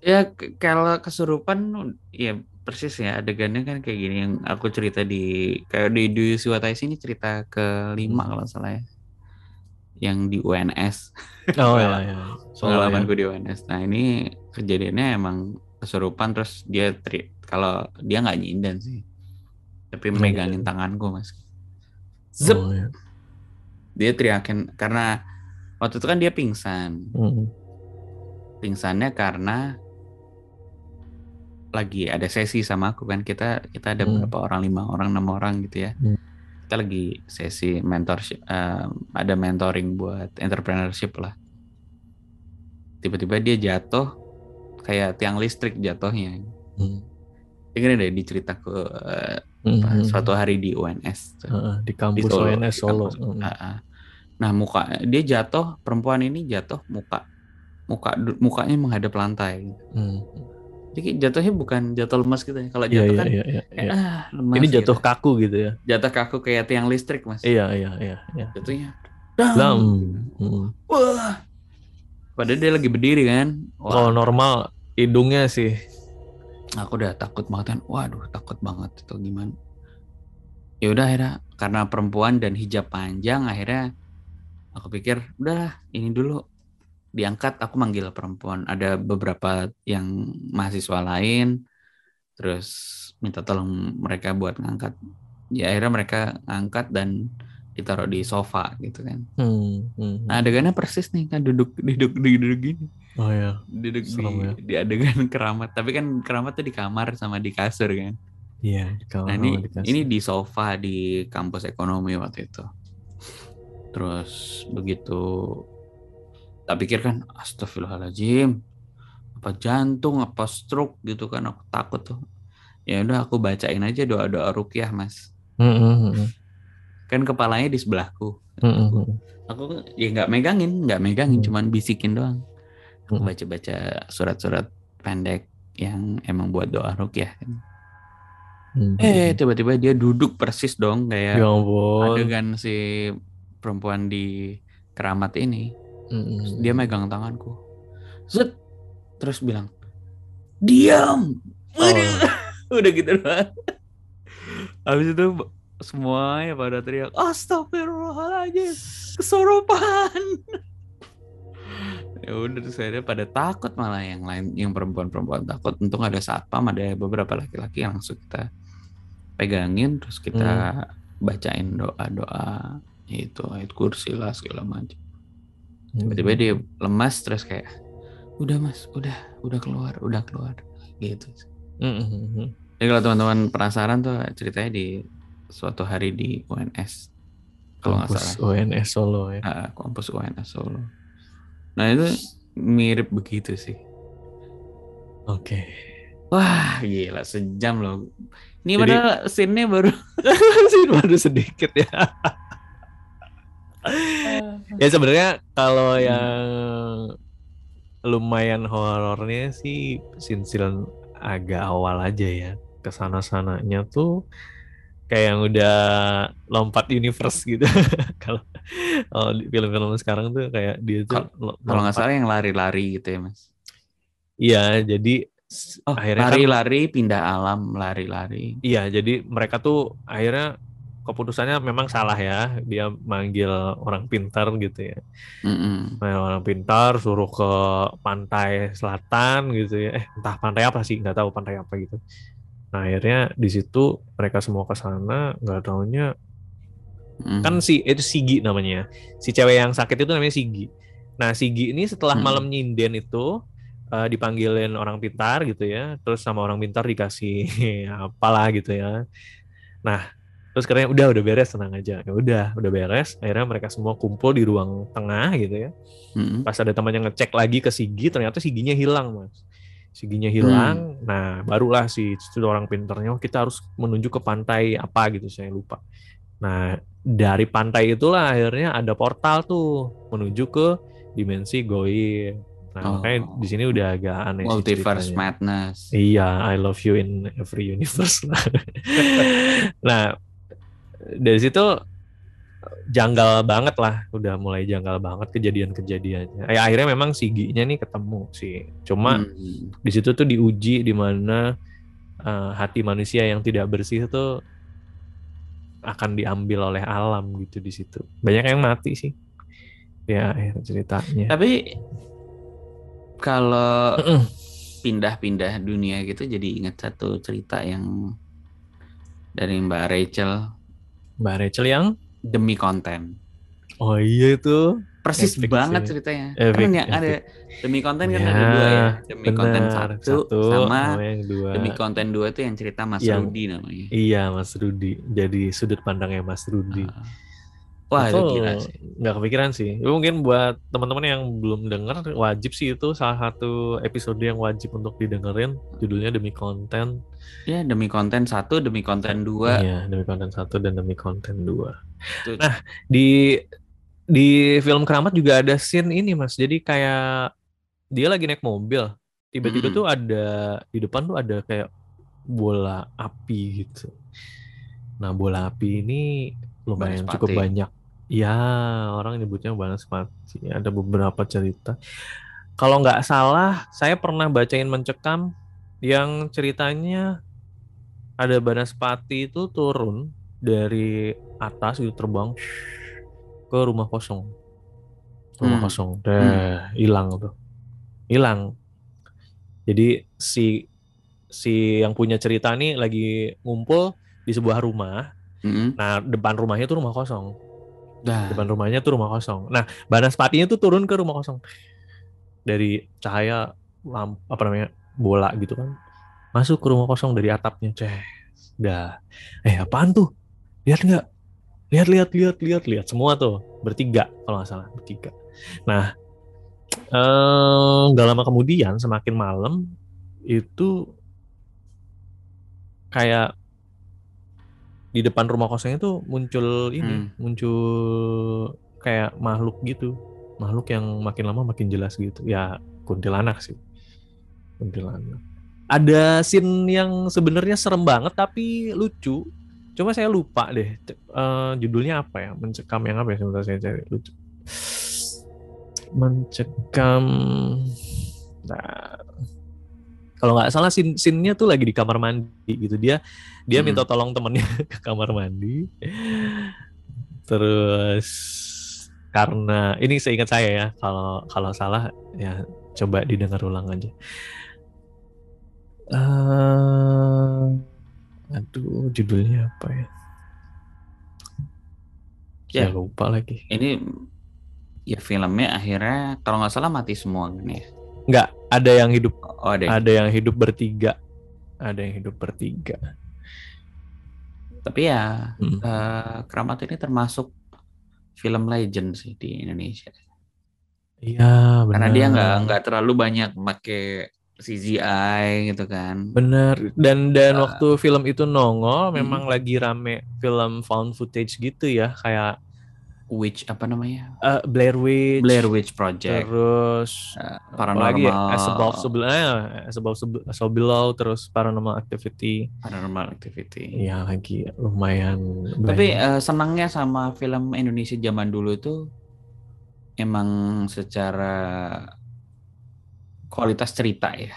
[SPEAKER 2] Ya kalau kesurupan ya persis ya adegannya kan kayak gini yang aku cerita di kayak di Do You See What I See ini cerita ke-5 kalau salah ya. Yang di UNS.
[SPEAKER 3] Oh ya.
[SPEAKER 2] Pengalamanku di UNS. Nah, ini kejadiannya emang kesurupan terus dia kalau dia nggak nyinden sih. Tapi megangin tanganku, Mas.
[SPEAKER 3] Zep. Oh, ya.
[SPEAKER 2] Dia teriakin karena waktu itu kan dia pingsan. Pingsannya karena lagi ada sesi sama aku kan, kita ada berapa orang, 5 orang 6 orang gitu ya. Kita lagi sesi mentorship, ada mentoring buat entrepreneurship lah. Tiba-tiba dia jatuh kayak tiang listrik jatuhnya. Dengerin deh dicerita ke suatu hari di UNS
[SPEAKER 3] di kampus
[SPEAKER 2] Solo,
[SPEAKER 3] UNS Solo.
[SPEAKER 2] Nah dia jatuh, perempuan ini jatuh mukanya menghadap lantai. Jadi jatuhnya bukan jatuh lemas gitu ya. Kalau jatuh kan lemas.
[SPEAKER 3] Ini jatuh
[SPEAKER 2] gitu.
[SPEAKER 3] Kaku gitu ya.
[SPEAKER 2] Jatuh kaku kayak tiang listrik, Mas.
[SPEAKER 3] Iya.
[SPEAKER 2] Jatuhnya.
[SPEAKER 3] Wah.
[SPEAKER 2] Padahal dia lagi berdiri kan.
[SPEAKER 3] Kalau normal hidungnya sih.
[SPEAKER 2] Aku udah takut banget kan. Waduh, takut banget itu gimana. Ya udah akhirnya karena perempuan dan hijab panjang, akhirnya aku pikir udahlah ini dulu diangkat. Aku manggil perempuan, ada beberapa yang mahasiswa lain, terus minta tolong mereka buat ngangkat. Ya akhirnya mereka ngangkat dan ditaruh di sofa gitu kan. Nah adegannya persis nih kan, duduk gini.
[SPEAKER 3] Oh ya.
[SPEAKER 2] Duduk di adegan keramat. Tapi kan keramat tuh di kamar sama di kasur kan.
[SPEAKER 3] Iya, di kamar.
[SPEAKER 2] Nah ini di sofa di kampus ekonomi waktu itu. Terus begitu tak pikir kan, astagfirullahaladzim, apa jantung, apa stroke gitu kan, aku takut tuh. Ya udah aku bacain aja doa-doa ruqyah, Mas. Kan kepalanya di sebelahku. Aku ya nggak megangin, cuman bisikin doang. Aku baca-baca surat-surat pendek yang emang buat doa ruqyah. Tiba-tiba dia duduk persis dong kayak adegan si perempuan di keramat ini. Terus dia megang tanganku, terus bilang, diam. Udah gitu doang. Habis itu semuanya pada teriak, astagfirullahaladzim, kesurupan. Ya udah, terus akhirnya pada takut, malah yang lain, yang perempuan takut. Untung ada satpam, ada beberapa laki-laki yang langsung kita pegangin, terus kita bacain doa-doa itu, ayat kursi lah segala macam. Tiba-tiba dia lemas, terus kayak udah Mas, udah keluar gitu. Jadi kalau teman-teman penasaran tuh ceritanya di suatu hari di UNS, kalau nggak salah.
[SPEAKER 3] UNS Solo ya.
[SPEAKER 2] Kampus UNS Solo. Nah itu mirip begitu sih.
[SPEAKER 3] Oke.
[SPEAKER 2] Wah gila, sejam loh. Ini padahal scene-nya baru
[SPEAKER 3] sedikit ya. Ya sebenarnya kalau yang lumayan horornya sih sinsil agak awal aja ya. Kesana-sananya tuh kayak yang udah lompat universe gitu. Kalau di film-film sekarang tuh kayak dia tuh
[SPEAKER 2] kalau nggak salah yang lari-lari gitu ya Mas.
[SPEAKER 3] Iya, jadi akhirnya
[SPEAKER 2] lari-lari pindah alam, lari-lari.
[SPEAKER 3] Iya, jadi mereka tuh akhirnya keputusannya memang salah ya, dia manggil orang pintar gitu ya. Orang pintar suruh ke pantai selatan gitu ya. Entah pantai apa sih, nggak tahu pantai apa gitu. Nah akhirnya di situ mereka semua ke sana, nggak taunya kan itu Sigi namanya. Si cewek yang sakit itu namanya Sigi. Nah Sigi ini setelah malam nyinden itu dipanggilin orang pintar gitu ya, terus sama orang pintar dikasih apalah gitu ya. Nah terus katanya udah beres, tenang aja. Ya udah beres. Akhirnya mereka semua kumpul di ruang tengah gitu ya. Pas ada temannya ngecek lagi ke Sigi, ternyata Siginya hilang, Mas. Siginya hilang. Nah, barulah si orang pintarnya, kita harus menuju ke pantai apa gitu, saya lupa. Nah, dari pantai itulah akhirnya ada portal tuh menuju ke dimensi goib. Nah, makanya di sini udah agak aneh sih
[SPEAKER 2] Multiverse
[SPEAKER 3] ceritanya.
[SPEAKER 2] madness.
[SPEAKER 3] Iya, I love you in every universe. Nah, dari situ janggal banget lah, udah mulai janggal banget kejadian-kejadiannya. Akhirnya memang Siginya nih ketemu sih. Cuma di situ tuh diuji di mana hati manusia yang tidak bersih itu akan diambil oleh alam gitu di situ. Banyak yang mati sih. Ya, ceritanya.
[SPEAKER 2] Tapi kalau pindah-pindah dunia gitu jadi ingat satu cerita yang dari Mbak Rachel
[SPEAKER 3] yang
[SPEAKER 2] demi konten.
[SPEAKER 3] Oh iya itu
[SPEAKER 2] Persis
[SPEAKER 3] epic
[SPEAKER 2] banget
[SPEAKER 3] sih.
[SPEAKER 2] ceritanya. Kan
[SPEAKER 3] Epic,
[SPEAKER 2] yang
[SPEAKER 3] epic.
[SPEAKER 2] ada Demi Konten kan
[SPEAKER 3] Ya,
[SPEAKER 2] ada dua ya. Demi Konten
[SPEAKER 3] benar.
[SPEAKER 2] satu
[SPEAKER 3] Satu sama
[SPEAKER 2] sama
[SPEAKER 3] yang dua.
[SPEAKER 2] Demi Konten dua itu yang cerita Mas
[SPEAKER 3] Yang
[SPEAKER 2] Rudi namanya.
[SPEAKER 3] iya Mas Rudi. Jadi sudut pandangnya Mas Rudi.
[SPEAKER 2] Ah. Wah
[SPEAKER 3] Itu
[SPEAKER 2] itu gila sih.
[SPEAKER 3] nggak kepikiran sih. Itu mungkin buat teman-teman yang belum dengar, wajib sih itu salah satu episode yang wajib untuk didengerin. Judulnya Demi Konten.
[SPEAKER 2] Ya Demi Konten satu, Demi Konten dua.
[SPEAKER 3] Iya, Demi Konten 1 dan Demi Konten 2.
[SPEAKER 2] Itu
[SPEAKER 3] Nah, di film Keramat juga ada scene ini Mas. Jadi kayak dia lagi naik mobil, tiba-tiba tuh ada di depan tuh ada kayak bola api gitu. Nah, bola api ini lumayan cukup
[SPEAKER 2] Banaspati.
[SPEAKER 3] banyak. Ya, orang nyebutnya Banaspati. Ada beberapa cerita. Kalau nggak salah, saya pernah bacain Mencekam yang ceritanya ada Banaspati itu turun dari atas itu terbang ke rumah kosong. Rumah kosong. Hilang tuh. Hilang. Jadi si si yang punya cerita nih lagi ngumpul di sebuah rumah. Nah, depan rumahnya tuh rumah kosong. Depan rumahnya tuh rumah kosong. Nah, Banaspatinya tuh turun ke rumah kosong. Dari cahaya apa namanya? Bola gitu kan. Masuk ke rumah kosong dari atapnya. Dah. Apaan tuh? Lihat nggak? Lihat semua tuh bertiga kalau nggak salah bertiga. Nah, nggak lama kemudian semakin malam itu kayak di depan rumah kosongnya tuh muncul muncul kayak makhluk gitu, makhluk yang makin lama makin jelas gitu. Ya kuntilanak sih, kuntilanak. Ada scene yang sebenarnya serem banget tapi lucu. Cuma saya lupa deh judulnya apa ya, Mencekam yang apa ya, sebentar saya cari lucu. Mencekam. Nah, kalau nggak salah scene-nya tuh lagi di kamar mandi gitu. Dia minta tolong temennya ke kamar mandi. Terus karena ini seingat saya ya, kalau salah ya coba didengar ulang aja. Aduh, judulnya apa ya? Saya lupa lagi.
[SPEAKER 2] Ini ya filmnya akhirnya kalau nggak salah mati semua kan ya?
[SPEAKER 3] Nggak, ada yang hidup.
[SPEAKER 2] Oh,
[SPEAKER 3] ada yang hidup bertiga. Ada yang hidup bertiga.
[SPEAKER 2] Tapi ya Keramat ini termasuk film legend sih di Indonesia.
[SPEAKER 3] Iya, benar.
[SPEAKER 2] Karena dia nggak terlalu banyak pakai CGI gitu kan.
[SPEAKER 3] Benar. Dan waktu film itu nongol memang lagi rame film found footage gitu ya, kayak
[SPEAKER 2] Witch apa namanya?
[SPEAKER 3] Blair Witch
[SPEAKER 2] Project.
[SPEAKER 3] Terus
[SPEAKER 2] Paranormal.
[SPEAKER 3] As Above So Below, terus Paranormal Activity. Iya, lagi lumayan.
[SPEAKER 2] Tapi senangnya sama film Indonesia zaman dulu itu emang secara kualitas cerita ya.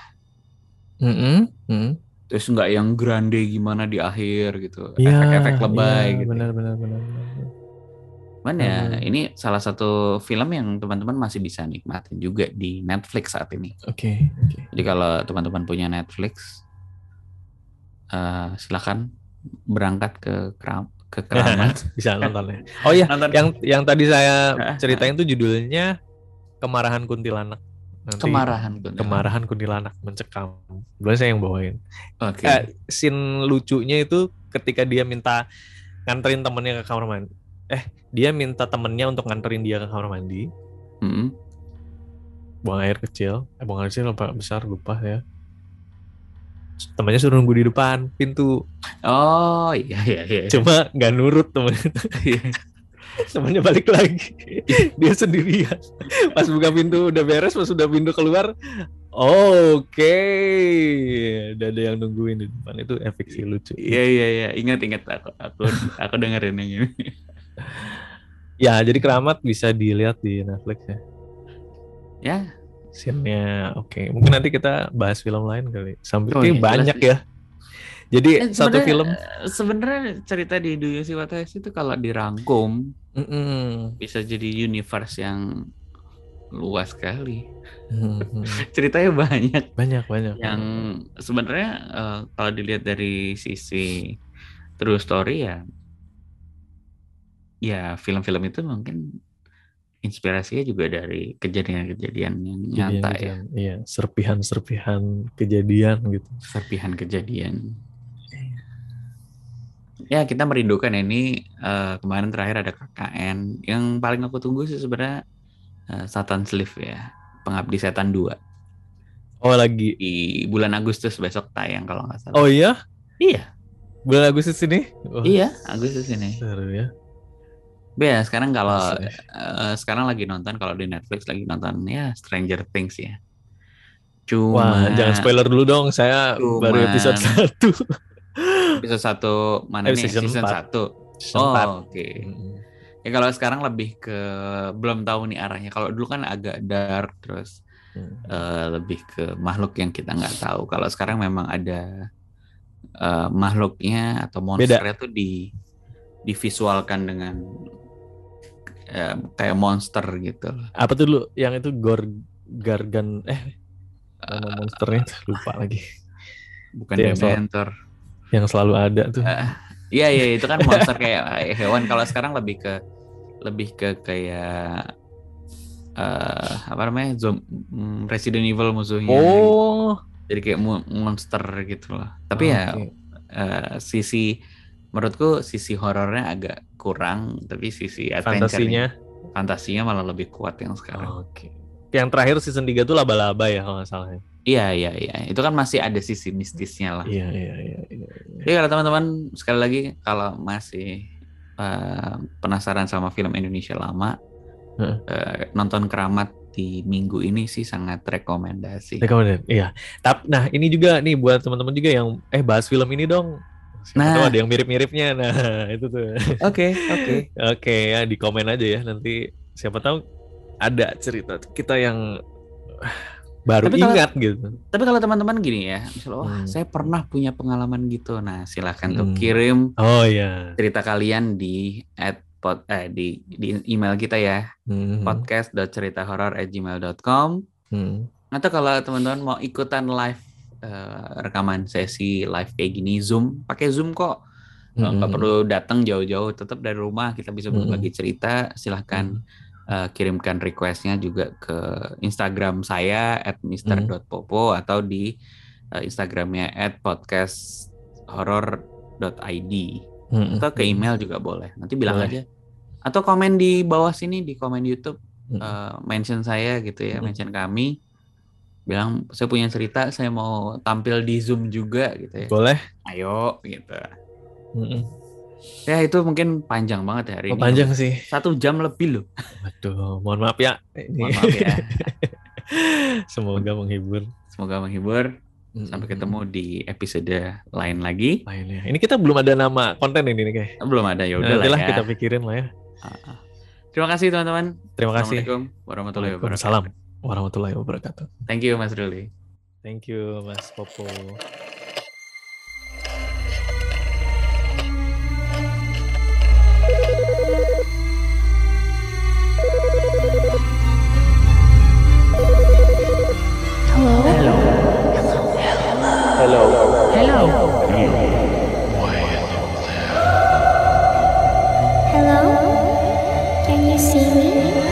[SPEAKER 2] Terus nggak yang grande gimana di akhir gitu, efek-efek lebay gitu.
[SPEAKER 3] Benar.
[SPEAKER 2] Cuman ya ini salah satu film yang teman-teman masih bisa nikmatin juga di Netflix saat ini.
[SPEAKER 3] Oke.
[SPEAKER 2] Jadi kalau teman-teman punya Netflix, silakan berangkat ke Keramat.
[SPEAKER 3] Bisa nonton ya. Oh iya, yang tadi saya ceritain tuh judulnya Kemarahan Kuntilanak. Nanti Kemarahan Kuntilanak Mencekam. Boleh saya yang bawain. Scene lucunya itu ketika dia minta nganterin temennya ke kamar mandi. Dia minta temennya untuk nganterin dia ke kamar mandi. Buang air kecil. Buang air kecil apa besar lupa ya. Temennya suruh nunggu di depan pintu.
[SPEAKER 2] Oh iya.
[SPEAKER 3] Cuma nggak nurut temennya. Temennya balik lagi. Dia sendirian. Pas buka pintu udah beres, pas udah pintu keluar. Oke. Udah ada yang nungguin di depan. Itu efek sih lucu.
[SPEAKER 2] Iya. Ingat aku dengerin yang ini.
[SPEAKER 3] Ya, jadi Keramat bisa dilihat di Netflix ya.
[SPEAKER 2] Ya.
[SPEAKER 3] Scene-nya oke. Mungkin nanti kita bahas film lain kali. Sampai banyak ya. Jadi satu film.
[SPEAKER 2] Sebenarnya cerita di Do You See What I See itu kalau dirangkum bisa jadi universe yang luas sekali. Ceritanya banyak. Yang sebenarnya kalau dilihat dari sisi true story ya film-film itu mungkin inspirasinya juga dari kejadian-kejadian yang nyata ya,
[SPEAKER 3] Iya, serpihan-serpihan kejadian gitu.
[SPEAKER 2] serpihan kejadian. Ya kita merindukan ini. Kemarin terakhir ada KKN. Yang paling aku tunggu sih sebenarnya Satan Sleeve ya, Pengabdi Setan 2
[SPEAKER 3] Oh lagi.
[SPEAKER 2] di bulan Agustus besok tayang kalau nggak salah.
[SPEAKER 3] Oh iya?
[SPEAKER 2] Iya,
[SPEAKER 3] Bulan Agustus ini? Oh,
[SPEAKER 2] iya Agustus ini.
[SPEAKER 3] seru ya.
[SPEAKER 2] Ya sekarang kalau
[SPEAKER 3] Bisa.
[SPEAKER 2] sekarang lagi nonton, kalau di Netflix lagi nonton ya Stranger Things ya.
[SPEAKER 3] Wah, jangan
[SPEAKER 2] Cuma
[SPEAKER 3] spoiler dulu dong. Saya baru episode 1.
[SPEAKER 2] episode 1 mana nih?
[SPEAKER 3] Season
[SPEAKER 2] Season
[SPEAKER 3] 4.
[SPEAKER 2] 1.
[SPEAKER 3] Season 4.
[SPEAKER 2] Oke. Ya kalau sekarang lebih ke belum tahu nih arahnya. Kalau dulu kan agak dark, terus lebih ke makhluk yang kita nggak tahu. Kalau sekarang memang ada makhluknya atau monsternya tuh divisualkan dengan kayak monster gitu.
[SPEAKER 3] Apa tuh dulu? Yang itu Gargan nama monsternya lupa lagi.
[SPEAKER 2] Bukan
[SPEAKER 3] Itu yang
[SPEAKER 2] Dementor.
[SPEAKER 3] Yang selalu ada tuh.
[SPEAKER 2] Iya itu kan monster kayak hewan. Kalau sekarang lebih ke kayak apa namanya, Resident Evil musuhnya.
[SPEAKER 3] Oh,
[SPEAKER 2] jadi kayak monster gitu loh. Tapi sisi menurutku sisi horornya agak kurang, tapi sisi fantasinya malah lebih kuat yang sekarang.
[SPEAKER 3] Oke. Yang terakhir season 3 tuh laba-laba ya kalau nggak salah.
[SPEAKER 2] Iya. Itu kan masih ada sisi mistisnya lah.
[SPEAKER 3] Iya.
[SPEAKER 2] Jadi kalau teman-teman sekali lagi kalau masih penasaran sama film Indonesia lama, nonton Keramat di minggu ini sih sangat rekomendasi.
[SPEAKER 3] Iya. Nah ini juga nih buat teman-teman juga yang bahas film ini dong. Siapa tahu ada yang mirip-miripnya. Nah itu tuh. Oke, ya di komen aja ya, nanti siapa tahu ada cerita kita yang baru ingat gitu.
[SPEAKER 2] Tapi kalau teman-teman gini ya, misalnya saya pernah punya pengalaman gitu. Nah, silahkan tuh kirim cerita kalian di email kita ya, podcast.ceritahoror@gmail.com. Atau kalau teman-teman mau ikutan live rekaman sesi live kayak gini, pakai Zoom kok. Nggak perlu datang jauh-jauh, tetap dari rumah kita bisa berbagi cerita. Silahkan kirimkan requestnya juga ke Instagram saya @mister.popo atau di Instagramnya @podcasthorror.id atau ke email juga boleh. Nanti bilang aja. Atau komen di bawah sini, di komen YouTube, mention saya gitu ya, mention kami. Bilang saya punya cerita, saya mau tampil di Zoom juga gitu ya.
[SPEAKER 3] Boleh.
[SPEAKER 2] Ayo gitu. Ya itu mungkin panjang banget hari ini.
[SPEAKER 3] Panjang sih.
[SPEAKER 2] 1 jam lebih loh.
[SPEAKER 3] Waduh, mohon maaf ya.
[SPEAKER 2] Mohon maaf ya.
[SPEAKER 3] Semoga menghibur.
[SPEAKER 2] Sampai ketemu di episode lain lagi.
[SPEAKER 3] Ini kita belum ada nama konten ini nih kayak.
[SPEAKER 2] Belum ada, ya udah lah ya.
[SPEAKER 3] Kita pikirin lah ya.
[SPEAKER 2] Terima kasih teman-teman.
[SPEAKER 3] Terima kasih.
[SPEAKER 2] Assalamualaikum warahmatullahi wabarakatuh.
[SPEAKER 3] Salam warahmatullahi wabarakatuh.
[SPEAKER 2] Thank you Mas Ruli.
[SPEAKER 3] Thank you Mas Popo.
[SPEAKER 4] Hello? Can you see me?